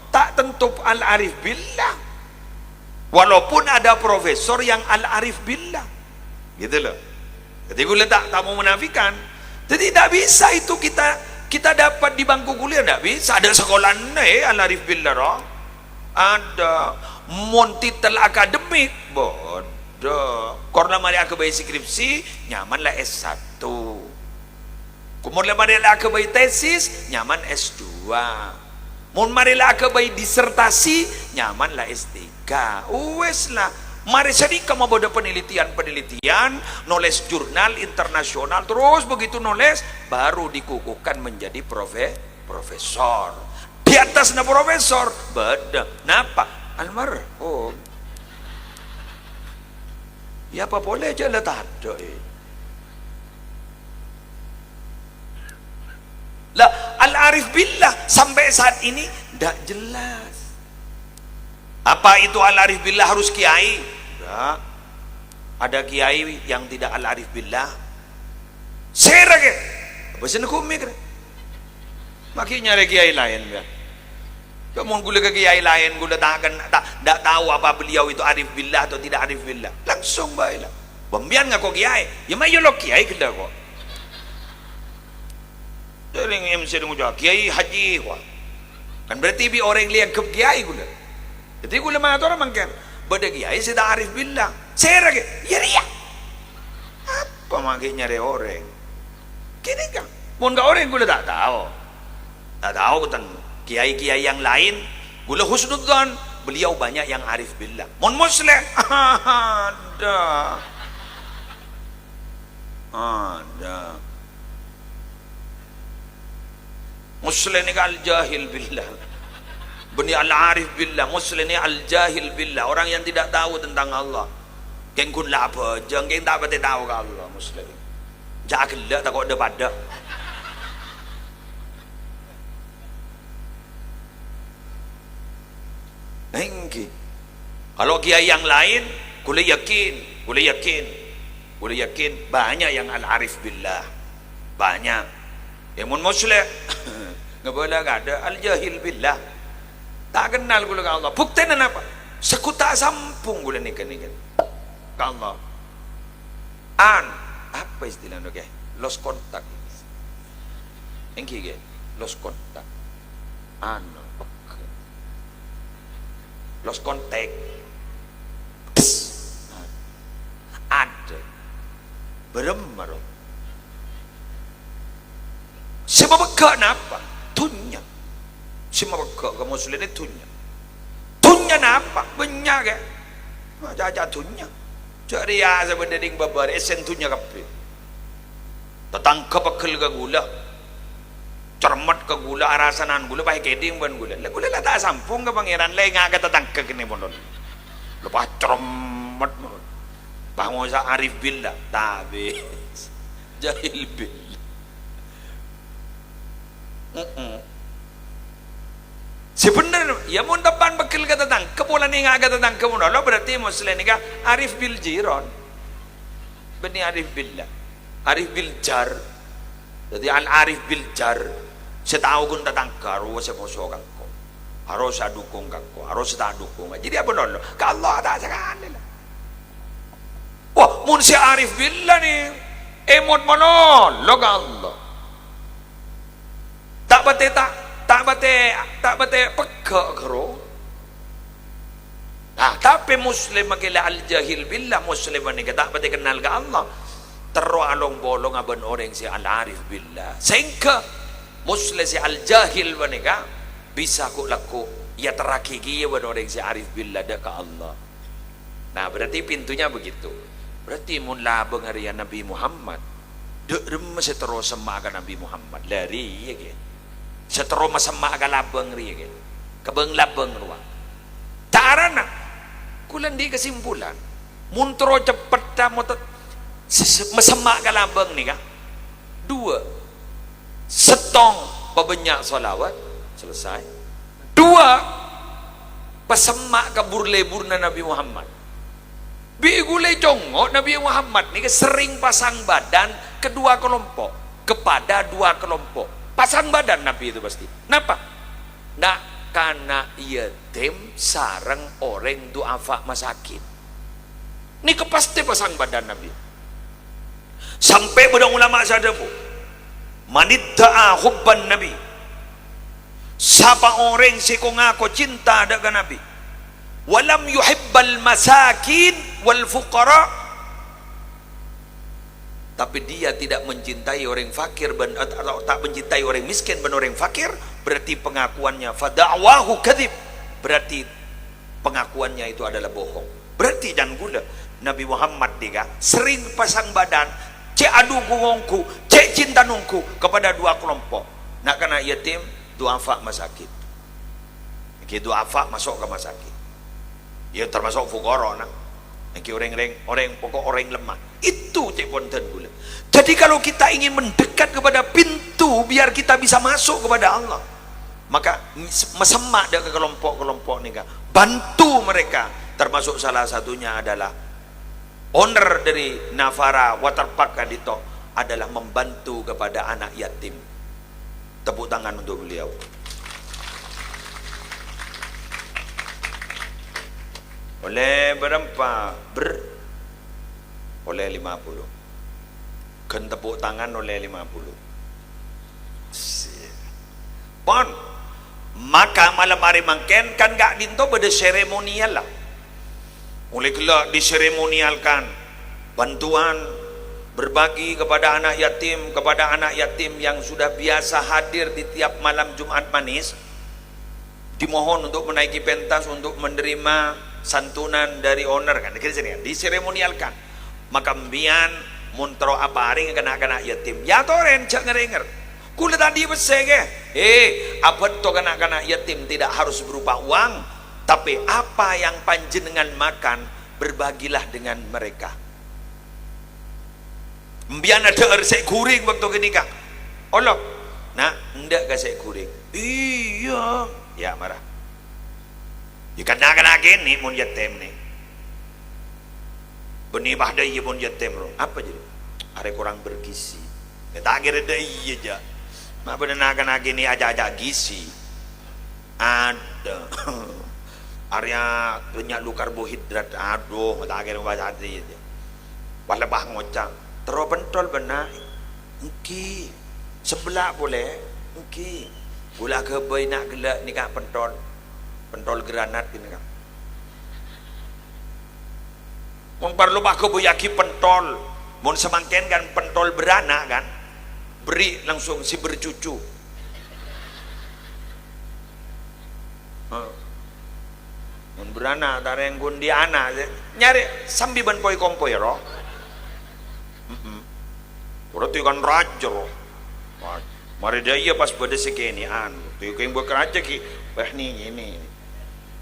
tak tentu al-arif billah, walaupun ada profesor yang al-arif billah gitu loh. Jadi gue tak mau menafikan, jadi tidak bisa itu kita dapat di bangku kuliah, tidak bisa. Ada sekolah al-arif billah roh, ada montitel akademik bodoh karena mari aku bayi skripsi nyaman lah S1, kemudian mari aku bayi tesis nyaman S2, mun marilah ke bayi disertasi nyaman lah S3. Wes lah mari sedikit mau bodoh penelitian nulis jurnal internasional, terus begitu nulis baru dikukuhkan menjadi profesor. Di atas na profesor beda napa almarhum ya apa boleh aja lah tak ada lah. Al-arif billah sampai saat ini tidak jelas apa itu al-arif billah. Harus kiai? Tidak. Ada kiai yang tidak al-arif billah serah ke apa sih kumik makin nyari kiai lain ya. Kamu gula ke kiai lain gula tak tahu apa beliau itu arif billah atau tidak arif billah, langsung baiklah pembian ngaku kiai ya mayo lo kiai kita kok sering MC dengar kiai haji wah kan berarti bi orang liang ke kiai gula. Jadi gula mana orang mangken beda kiai sudah arif billah serah ke ya ria apa makin nyari orang kini kan pun gak orang gula tak tahu kan kiai-kiai yang lain gula husnudzon beliau banyak yang arif billah. Mon muslim ada muslim ni al jahil billah, bani al arif billah. Muslim ni al jahil billah, orang yang tidak tahu tentang Allah. Keng kun la apa jeng keng tak pati tahu ke Allah. Muslim jahil tak kok ada pada engki. Kalau kiai yang lain kula yakin banyak yang al-arif billah, banyak yang mun muslim nggak boleh gak ada al-jahil billah, tak kenal gula ke Allah. Buktinya apa? Sekuta sampung gula nikah ke Allah apa istilahnya ke lost contact engki ke lost contact lost contact ada beremar sebab kenapa tunya sebab ke muslim itu tunya napa banyak ke jaja tunya cari ya sebenarnya ding babar esen tunya kape tetang kepekel ke gula cermat ke gula arasanan gula baik keding ban gula lah tak sampung ke pangeran le ngak tetang ke kene pondon lepas cermat bangun sa arif billah tabe jahil billah sebenarnya ya mun depan bekil ke tetang kepulan ni ngak tetang ke pondon lo berarti muslim ni ka arif bil jiran bani arif billah arif bil jar. Jadi al arif bil jar Setahu kun tatang karo sa puso kangko. Harus sa dukung kangko, harus sa dukung. Jadi apa nolo? Ka Allah ta sa kanila. Wah, mun si Arif Billah ni emot manolo ka Allah. Tak bate pekka karo. Tapi Muslim makila al-jahil billah Muslim ni tak bate kenal ka Allah. Terus along bolong aban orang si al-Arif Billah. Sehingga Muslim si al-jahil manika bisa ku laku ya terakiki aban orang si Arif Billah dak ka Allah. Nah, berarti pintunya begitu. Berarti mun labeng hari Nabi Muhammad dek rem setero semaga Nabi Muhammad lari ya ke. Setero masemaga labeng ri ya ke. Kebeng labeng ruang. Tarana kulan di kesimpulan mun tero cepet ta motot mesemaga labeng ni ka. Dua setong babanyak solawat selesai. Dua pesemak kabur lebur na Nabi Muhammad. Bigulai congok Nabi Muhammad ni sering pasang badan kedua kelompok kepada dua kelompok. Pasang badan Nabi itu pasti. Kenapa? Nak karena yatim sarang orang duafa masakin. Ini kepasti pasang badan Nabi. Sampai pada ulama sadapu. Manidda'a hubban Nabi. Siapa orang siko ngako cinta dengan Nabi. Walam yuhibbal masakin wal fuqara, tapi dia tidak mencintai orang fakir atau tak mencintai orang miskin dan orang fakir, berarti pengakuannya fada'wahu kadzib, berarti pengakuannya itu adalah bohong. Berarti dan gula Nabi Muhammad dia sering pasang badan cek adu gungongku cek cinta nungku kepada dua kelompok. Nak kena yatim duafa masakin, duafa masuk ke masakin. Ya termasuk fukara nak. Orang pokok orang lemah. Itu cek ponten gula. Jadi kalau kita ingin mendekat kepada pintu biar kita bisa masuk kepada Allah, maka mesemak ke kelompok-kelompok ni kan. Bantu mereka. Termasuk salah satunya adalah owner dari Navara Waterpark Kadito adalah membantu kepada anak yatim. Tepuk tangan untuk beliau. Oleh berapa? Oleh 50. Kan tepuk tangan oleh 50. Pon. Maka malam hari mangken kan gak dinto pada seremonial lah. Oleh kelak diseremonialkan bantuan berbagi kepada anak yatim yang sudah biasa hadir di tiap malam Jumat manis. Dimohon untuk menaiki pentas untuk menerima santunan dari owner kan diseremonialkan. Maka mbian muntro apa ring kena yatim ya toren cak ngerenger kula tadi besege apa to kena yatim tidak harus berupa uang, tapi apa yang panjenengan makan berbagilah dengan mereka. Mbian ada resek kuring waktu kenika olok nah ndak kasek kuring iya ya marah. Ya kena gini mun yatim nih. Benih bahda iya mun yatim ro. Apa jadi? Are kurang bergizi. Kita kira dah iya aja. Mak benar gini aja gizi. Ada. Area banyak lu karbohidrat. Aduh, tak kira bahasa hati aja. Walebah ngocang. Terus pentol benar. Engki. Sebelah boleh. Engki. Gula kebay nak gelak ni kak pentol. Pentol granat gini kan. Mun perlu aku buyaki pentol. Mun semangken kan pentol beranak kan. Beri langsung si bercucu. Mun beranak tareng gundi anak nyari sambil ban poi kompoi ro. Berarti kan raja ro. Mari dia pas pada sekenian. Tu yang buat raja ki. Bah ni ini.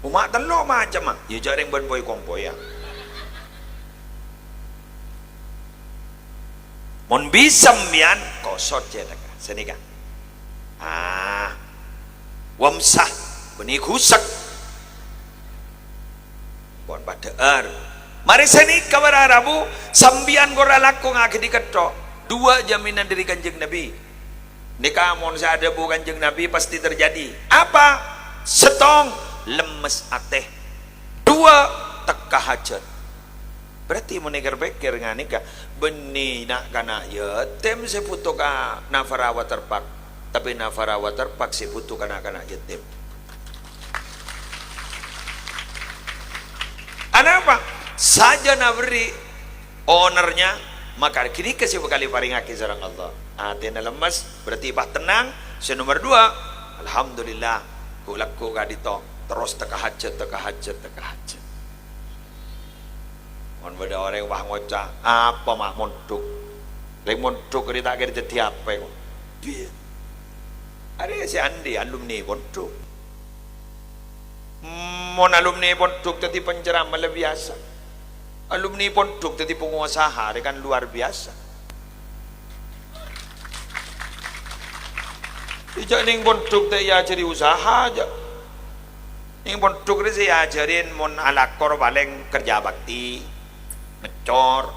Umat telok macam ah. Ya jarang ban poi kompoi ya. Mon bisa mian kosot je tak senika. Wamsah benih kusak. Bon badear. Mari seni kabar Arabu sambian gora laku ngake diketok. Dua jaminan dari Kanjeng Nabi. Nikah mon ada bukan Kanjeng Nabi pasti terjadi. Apa? Setong lemes ateh. Dua teka hajat. Berarti menikah pikir nganika benih nak kana ya tem se putu ka Navara Waterpark. Tapi Navara Waterpark se putu kana yatim. Apa? Saja naberi ownernya maka kini kasih bekali paringake sareng Allah. Hati lemes berarti bah tenang. Nomor dua, alhamdulillah kulakku kadito terus teka hajat. Mon beda orang wah ngocah apa mak monduk. Lek monduk kita kira jadi apa kok? Dia. Ada si Andi alumni monduk. Mon alumni pondok jadi penceramah lebih biasa. Alumni pondok jadi pengusaha kan luar biasa. Ijak ning pondok teh ya jadi usaha aja. Ning pondok ini saya ajarin mon alakor paling kerja bakti, ngecor,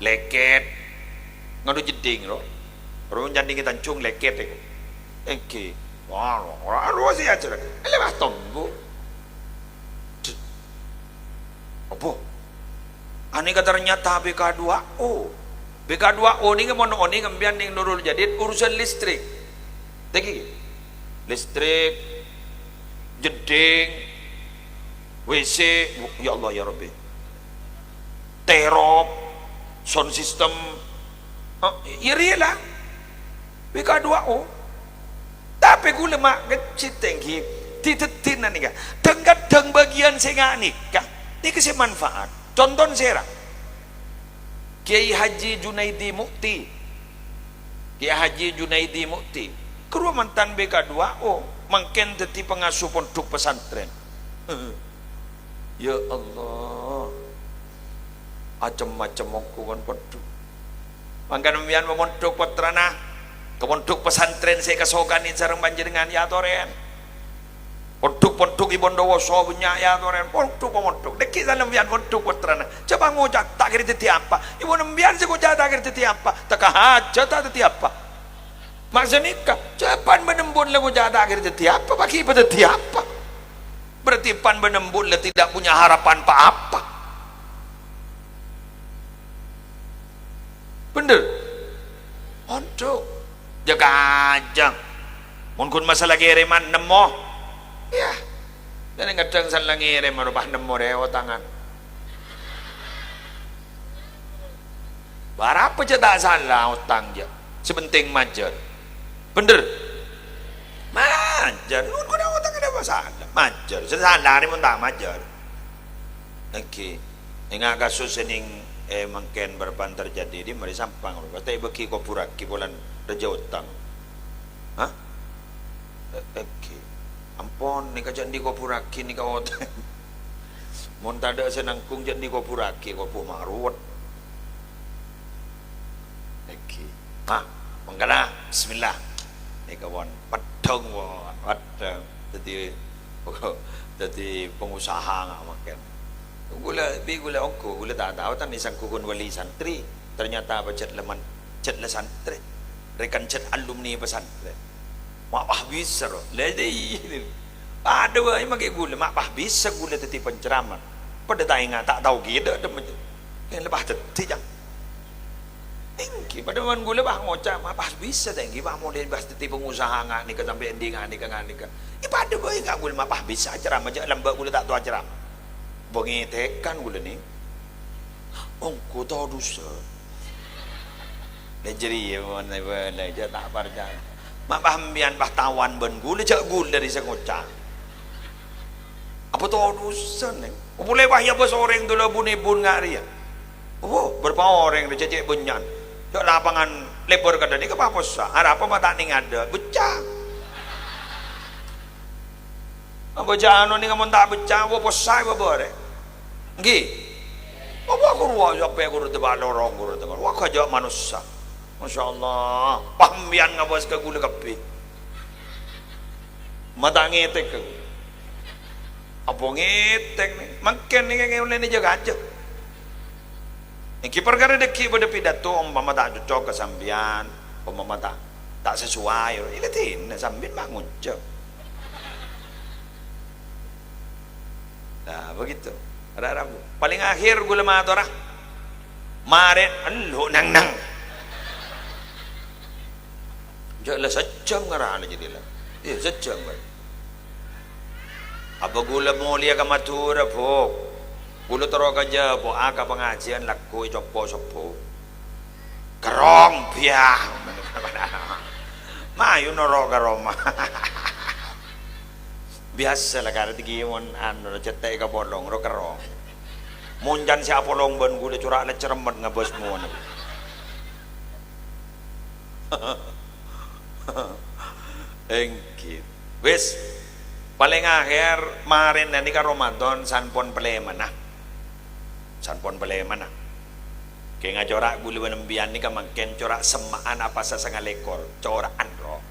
leket, ngadu jeding loh. Orang jadi kita cung leket itu. Oke, wah, orang sih ajaran. Lepas tunggu. Apa? Ani ternyata BK2O. BK2O ni kemono oni ngembian ning Nurul Jadid urusan listrik. Tegi. Listrik, jeding, WC, ya Allah ya Rabbi. Terop, sound system. Ya lah. BK2O. Tapi gula mak kecil tinggi. Titetin nih kan. Deng bagian saya nikah. Ini kasih manfaat. Contoh saya Kiai Haji Junaidi Mukti. Kiai Haji Junaidi Mukti. Keruah mantan BK2O. Mungkin jadi pengasuh pondok pesantren. Ya Allah. Macam-macam mongkuan pondok. Mangkan membian memondok petrana. Kepondok pesantren saya kesoganin sareng panjenengan ya toren. Pondok-pondok Ibon Dowoso banyak ya toren. Pondok deki dalam bian pondok putrana. Coba ngojak tak kira teti apa. Ibon bian sih ngojak tak kira teti apa. Tak hajat tak teti apa. Maksud nikah. Cepat menembun le ngojak tak kira teti apa. Bagi pada teti apa. Berarti pan menembun le tidak punya harapan apa. Bener. Pondok. Jaga ajang. Mungkin masalah kiriman nemo. Ya. Dan kadang salah ngirim merubah nemo rewo tangan. Berapa je tak salah utang je. Sepenting majar. Bener. Majar. Kau dah utang ada masalah. Majar. Salah ni pun tak majar. Okey. Ingat kasus ini mungkin berpan terjadi di mari sampang. Kata bagi kau puraki bulan raja utang. Hah? Okey. Ampun ni kajan di kau puraki ni kau utang. Mun tak ada senangkung jadi kau puraki kau pu marut. Okey. Hah? Mengkana bismillah. Ni kawan padang padang jadi pengusaha ngak makan. Gula ongko gula tak tahu tan isang kukun wali santri ternyata bacat leman cet le santri rekan cet alumni pesantren mak pah bisa ledi ada wah mage gula mak pah bisa gula teti penceraman pada tainga tak tahu gitu ada yang lepas teti jang tinggi pada man gula bah ngocak mak pah bisa tinggi bah mau dia bahas teti pengusaha ngak ni sampai ending ngak ni pada boy ngak gula mak pah bisa ceramah aja lembak gula tak tahu ceramah bongi tekan gula ni ongko tahu dosa lejeri ya mana boleh je tak percaya mak pahamian bah tawan ben gula cak gula dari sengocak apa tahu dosa ni boleh bah ya bos orang tu lah bun ngari ya oh berapa orang dia cecek benyan cak lapangan lebar kada ni ke apa sah ada apa mata ni ada becah apa jano ni kamu tak becah apa sah apa boleh Nggih. Apa aku ruwak sampai aku rute balorong aku rute. Wah kajak manusia. Masyaallah. Pahmian ngabas ke gula kape. Mata ngetek ke. Apa ngetek ni? Makin ni ngene ni jaga aja. Iki perkara deki pada pidato umpama tak cocok kesambian, umpama tak. tak sesuai ilatin sambil bangun jam. Nah begitu ada rabu paling akhir gula matora maret elu nang jala sejam ngarana jadilah sejam kan apa gula mulia ka matura po gula taro kaja po aka pengajian laku copo kerong biah mayu noro karoma biasa lah karena tigimon ano cetek ka bolong ro kerong munjan si apolong ban gula curak le ceremet ngabos mo engkit wis paling akhir marin nanti ka Ramadan sanpon peleman kaya nga corak guli wanembian ni ka mangken corak semaan apa sa sangalekor coraan ro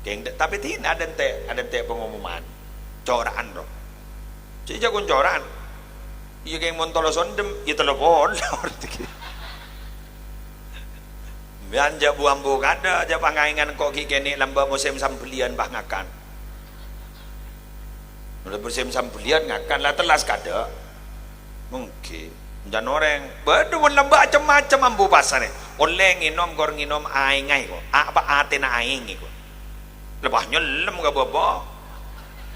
kaya tapi tina adente pengumuman coraan ro si jagon coraan iya kaya montoloson dem iya telepon bian jabu ambu kada aja pangaingan kok kini lamba musim sampelian bah ngakan musim sampelian ngakan lah telas kada mungkin dan orang berduan lembak macam-macam ambu pasar oleh nginom kor nginom aingai ko apa atena aingi ko lebah nyelem ga babo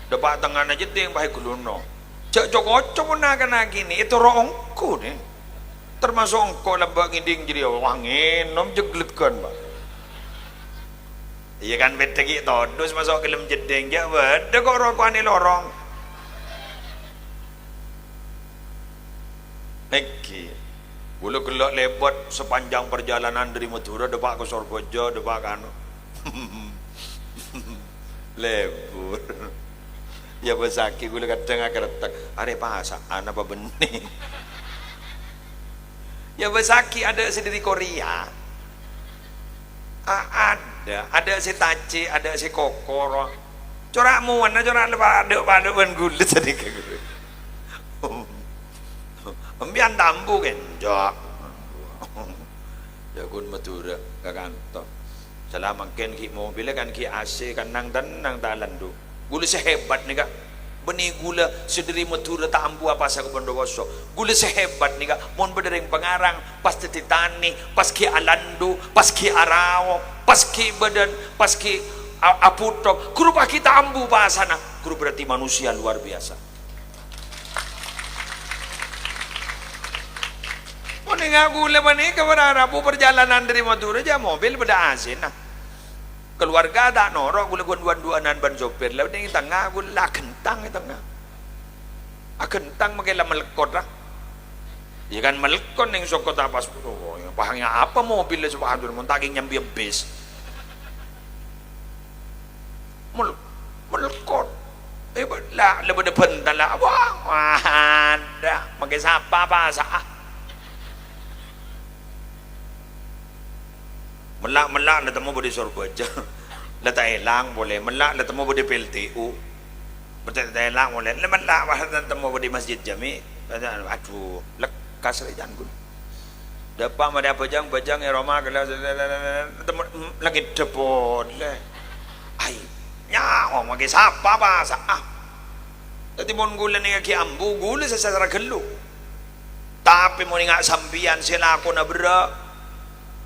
depak tengah aja ting baik guluno cek cok nak gini itu rongku nih termasuk engkau lembak ngiding jadi wah nginom jegletkan pak iya kan bete gitu dus masuk ke lem jedeng ja bede kok rokokan lorong Eki, bulu gelak lebat sepanjang perjalanan dari Madura depak ke Sorgojo depak kanu, lebur, ya besaki gula kadang agak retak, ada bahasaan apa benih, ya besaki ada sendiri Korea, ada si taci, ada si kokoro, corak muan, corak lepas ada ban gula sedikit. Pembian tambu kan jak jagun Madura ke kantor selama ken ki mobil kan ki AC kan nang talandu gula sehebat nih kak benih gula sederi Madura tambu apa sa ke Bondowoso gula sehebat nih kak mon bedereng pengarang pas titani pas ki alandu pas ki arao pas ki badan pas ki aputok kuru pak kita tambu bahasana kuru berarti manusia luar biasa. Ini ngaku leman ini keberarapu perjalanan dari Madura aja mobil pada asin nah keluarga tak norok gula duan-duanan ban sopir lalu ini tengah gula kentang di tengah kentang makin lah melekot lah ya kan melekot yang sokot apa oh, pahangnya apa mobilnya subhanallah montaking nyambi bis melekot lah lebih depan lah wah ada makin siapa apa melak lah temu bodi Sorgojo lah tak elang boleh melak lah temu bodi PLTU betul tak elang boleh lah melak lah temu bodi Masjid Jami aduh lekas rejan gue dapat ada bajang Roma kelas lagi depot lah ay nyawa magi siapa bahasa jadi mon gula ni ki ambu gula secara gelu tapi mon ngak sambian sila aku na bera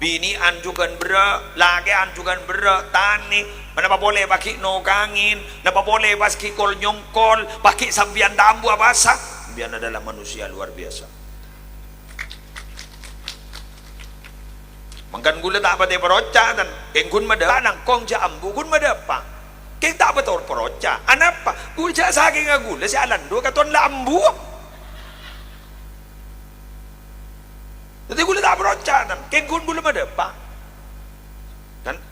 bini anjukan bera, lagi anjukan bera, tani, kenapa boleh pakai nokangin, kenapa boleh pakai kol nyongkol, pakai sambian tambu apa sah? Sambian adalah manusia luar biasa. Mangkan gula tak apa peroca dan kengkun mada, nangkong jambu kun mada apa? Keng tak betul peroca, anapa? Gula saking gula si alandu katon lambu. Jadi gula tak perocak dan kengkun gula mendepak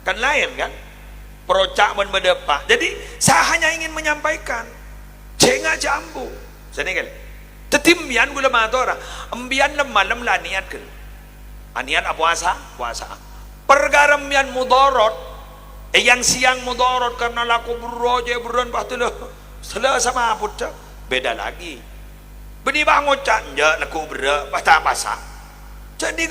kan lain kan perocak mendepak jadi saya hanya ingin menyampaikan cenga jambu sini kan tetimbian gula matora embian malam lah niat kan niat apa puasa pergaramian mudorot yang siang mudorot karena laku beroje beron patulah setelah sama pucat beda lagi benih bangun cak laku berak pasta jadi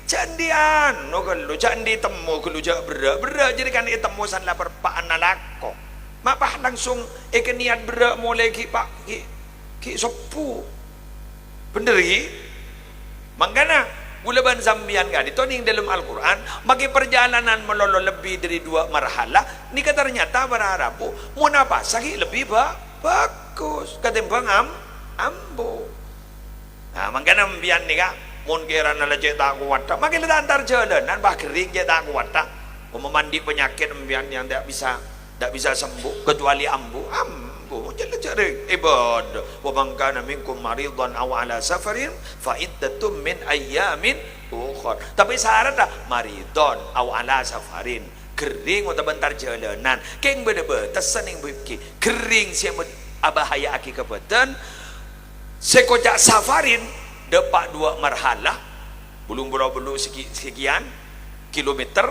candian no kalau candi temu kalau jak berak jadi kan temu san lapar pak analako mapah langsung niat berak mulai ki pak ki sopu bener ki mangkana gulaban sambian kan itu ning dalam Al-Quran bagi perjalanan melolo lebih dari 2 marhala ni kata ternyata berharap mau apa sagi lebih bagus ketimbang ambo nah mangkana ambian ni kak mun kira nala cetak kuat tak makin antar jalanan bah kering cetak kuat tak memandi penyakit ambian yang tidak bisa sembuh kecuali ambu jalan cari ibadah wa man kana minkum maridan aw ala safarin fa iddatum min ayyamin ukhra tapi syarat dah maridon aw ala safarin kering atau bentar jalanan keng beda-beda sening beki kering siapa abahaya aki kebetan sekojak safarin depak 2 marhalah belum sekian kilometer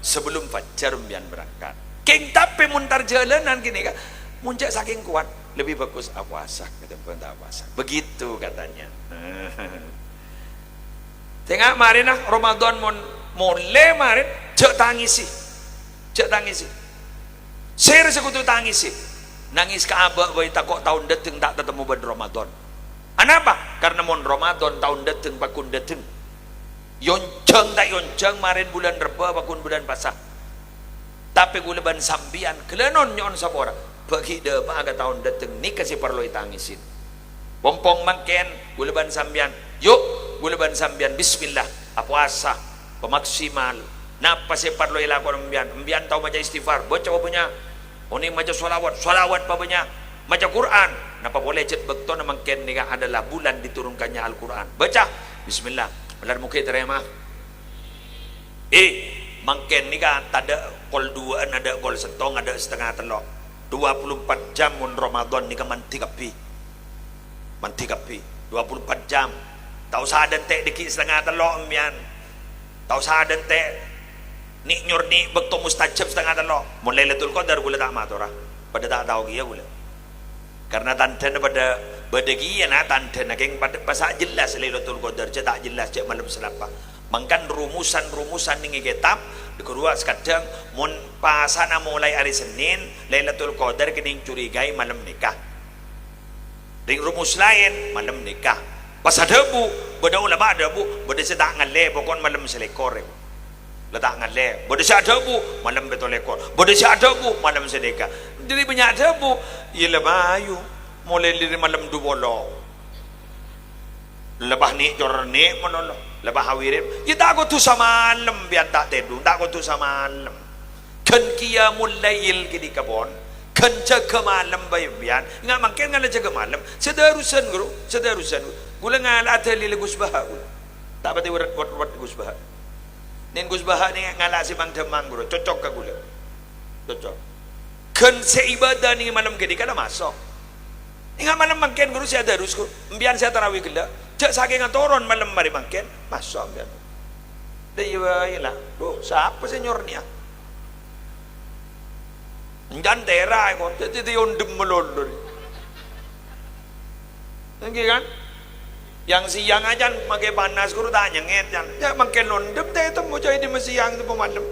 sebelum fajar umbian berangkat keng tapi muntar jalanan gini kan muncak saking kuat lebih bagus puasa kata puasa begitu katanya tengah marin Ramadan mulai marin cek tangisi ser sekutu tangisi nangis ke abah bayi takut tahun dateng tak ketemu bulan Ramadan kenapa? Karena mon Ramadan tahun dateng bakun dateng yonceng tak yonceng marin bulan reba bakun bulan pasah tapi gula ban sambian kelenon nyon sapora bagi depa agak tahun dateng ni kasih perlu tangisin pompong mangken gula ban sambian yuk gula ban sambian bismillah puasa pemaksimal napa sih perlu ilakon ambian tahu macam istighfar baca punya oni macam solawat punya baca Quran napa boleh cet bekto na mangken ni adalah bulan diturunkannya Al-Quran baca bismillah belar muka terima mangken ni tak ada kol 2 ada kol setong ada setengah telok 24 jam mun Ramadan ni manti kapi 24 jam tahu sadan tek dikit setengah telok ambian tahu sadan tek ni nyurni bekto mustajab setengah telok mun Lailatul Qadar gula tak matura pada tak tahu dia gula karena tanda pada badagi na tanda keng pada bahasa jelas Lailatul Qadar je tak jelas je malam selapa mangkan rumusan ning kitab dikurua sekadang mun pasana mulai hari Senin Lailatul Qadar kening curigai malam nikah ring rumus lain malam nikah pas debu beda ulama debu beda sedak ngale pokon malam selekor letak ngale beda debu malam betul ekor beda debu malam sedekah jadi banyak debu ia lebayu mulai dari malam dubolo lebah ni jorni monolo lebah hawirim kita aku tu sama malam biar tak tedu tak aku tu sama malam kan qiyamul lail kini kabon kan jaga malam bayi biar nggak mungkin nggak jaga malam sederusan gula nggak ada lili gusbah tak berarti word gusbah nin gusbah ni nggak si mang demang guru cocok ke gula cocok kan seibadah ni malam kini kada masuk ingat malam mungkin guru saya darus ku biar saya tarawih gila cak saking toron malam mari mungkin masuk biar dia lah siapa senyor ni jangan terai kok jadi ondem melolor lagi kan yang siang aja pakai panas guru tak nyengit ya makin ondem teh itu mau jadi di siang itu malam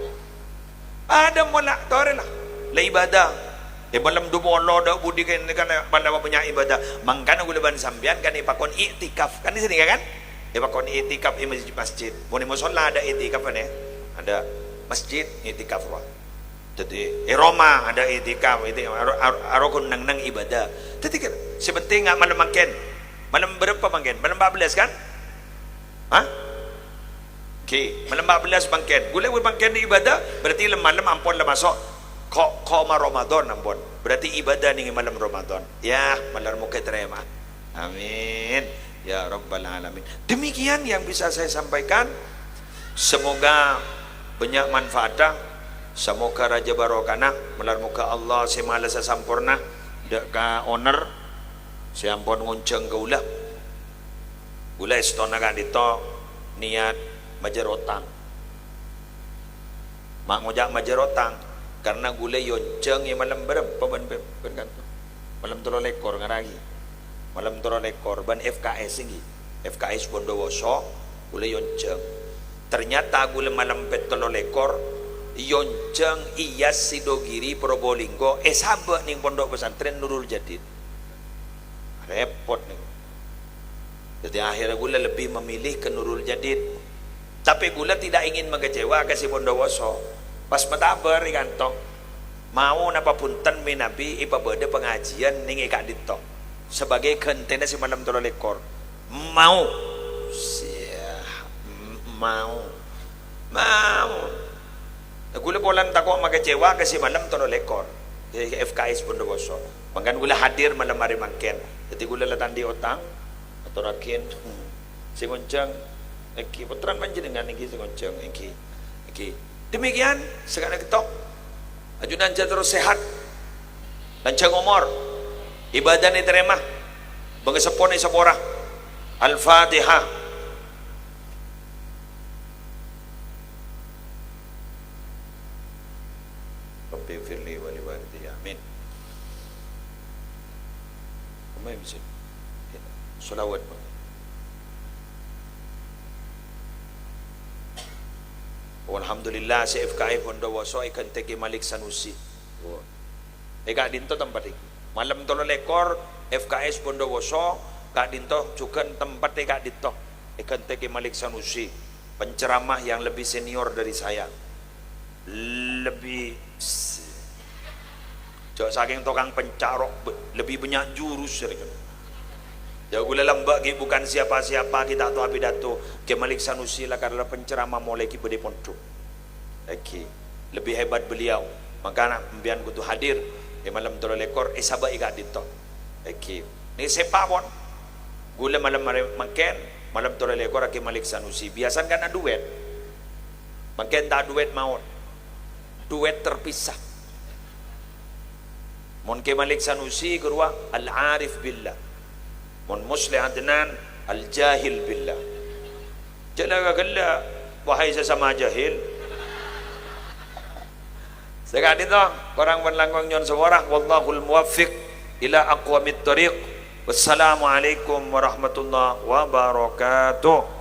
ada mulak tore lah ibadah malam dubolo dak budi kan pada punya ibadah mangkana gula ban sambian kan ipakon iktikaf kan di sini kan ipakon iktikaf di masjid mun musola ada iktikaf kan ada masjid iktikaf wa jadi Roma ada iktikaf itu arokun nang ibadah jadi kan sepenting enggak malam makan malam berapa makan malam 14 kan malam 14 makan gula makan di ibadah berarti malam ampun lah masuk kok Ramadan ampun berarti ibadah nih malam Ramadan ya malam muka terima amin ya rabbal alamin demikian yang bisa saya sampaikan semoga banyak manfaatnya semoga raja barokana malam muka Allah semala sampurna dak ka owner siampun ngunceng gula istona kan dito niat majerotang mak ngojak majerotang karena gula yonceng yang malam berapa ban malam 3 ekor ngaragi malam 3 ekor ban FKS ini FKS Bondowoso gula yonceng ternyata gula malam petolo lekor yonceng iyas Sidogiri Probolinggo sahabat ning pondok pesantren Nurul Jadid. Repot nih. Jadi akhirnya gula lebih memilih ke Nurul Jadid. Tapi gula tidak ingin mengecewa ke si Bondowoso. Pas metabar ikanto mau napa punten minabi ibabade pengajian ning Kak Dito sebagai gentena si malam tolo lekor. Mau gula polan takok mengecewa ke si malam tolo lekor di FKS Bondowoso. Mangkan gula hadir malam hari mangken. Jadi gula latan di otang atau rakin si gonceng iki putran panjenengan iki si gonceng iki. Demikian sekarang ketok ajunan terus sehat lanjang umur ibadah diterima mengesepon sepora. Al-Fatihah. Rabbi firli wa liwalidayya amin. Umay bisa salawat mo. Alhamdulillah si FKI Bondowoso ikan teki Malik Sanusi. Kak Dinto tempat ini. Malam tolo lekor FKS Bondowoso Kak Dinto juga tempat Kak Dinto ikan teki Malik Sanusi, penceramah yang lebih senior dari saya, lebih saking tukang pencarok, lebih banyak jurus. Ya gula lambak bukan siapa-siapa kita tahu pidato ke Malik Sanusi lah karena penceramah mulai kita di pondok. Lagi lebih hebat beliau. Maka mbian kudu hadir di malam tolo lekor sahabat Kak Dinto. Lagi ni sepak pun gula malam makan malam tolo lekor ke Malik Sanusi. Biasan kan ada duet. Makan tak duet maut. Duet terpisah. Mon ke Malik Sanusi kedua Al-Arif Billah. Mon Muslih Adnan Al-Jahil Billah. Jangan kala wahai sesama jahil. Sekarang itu orang berlangkong nyon seorang wallahul muwaffiq ila aqwamit thariq. Wassalamualaikum warahmatullahi wabarakatuh.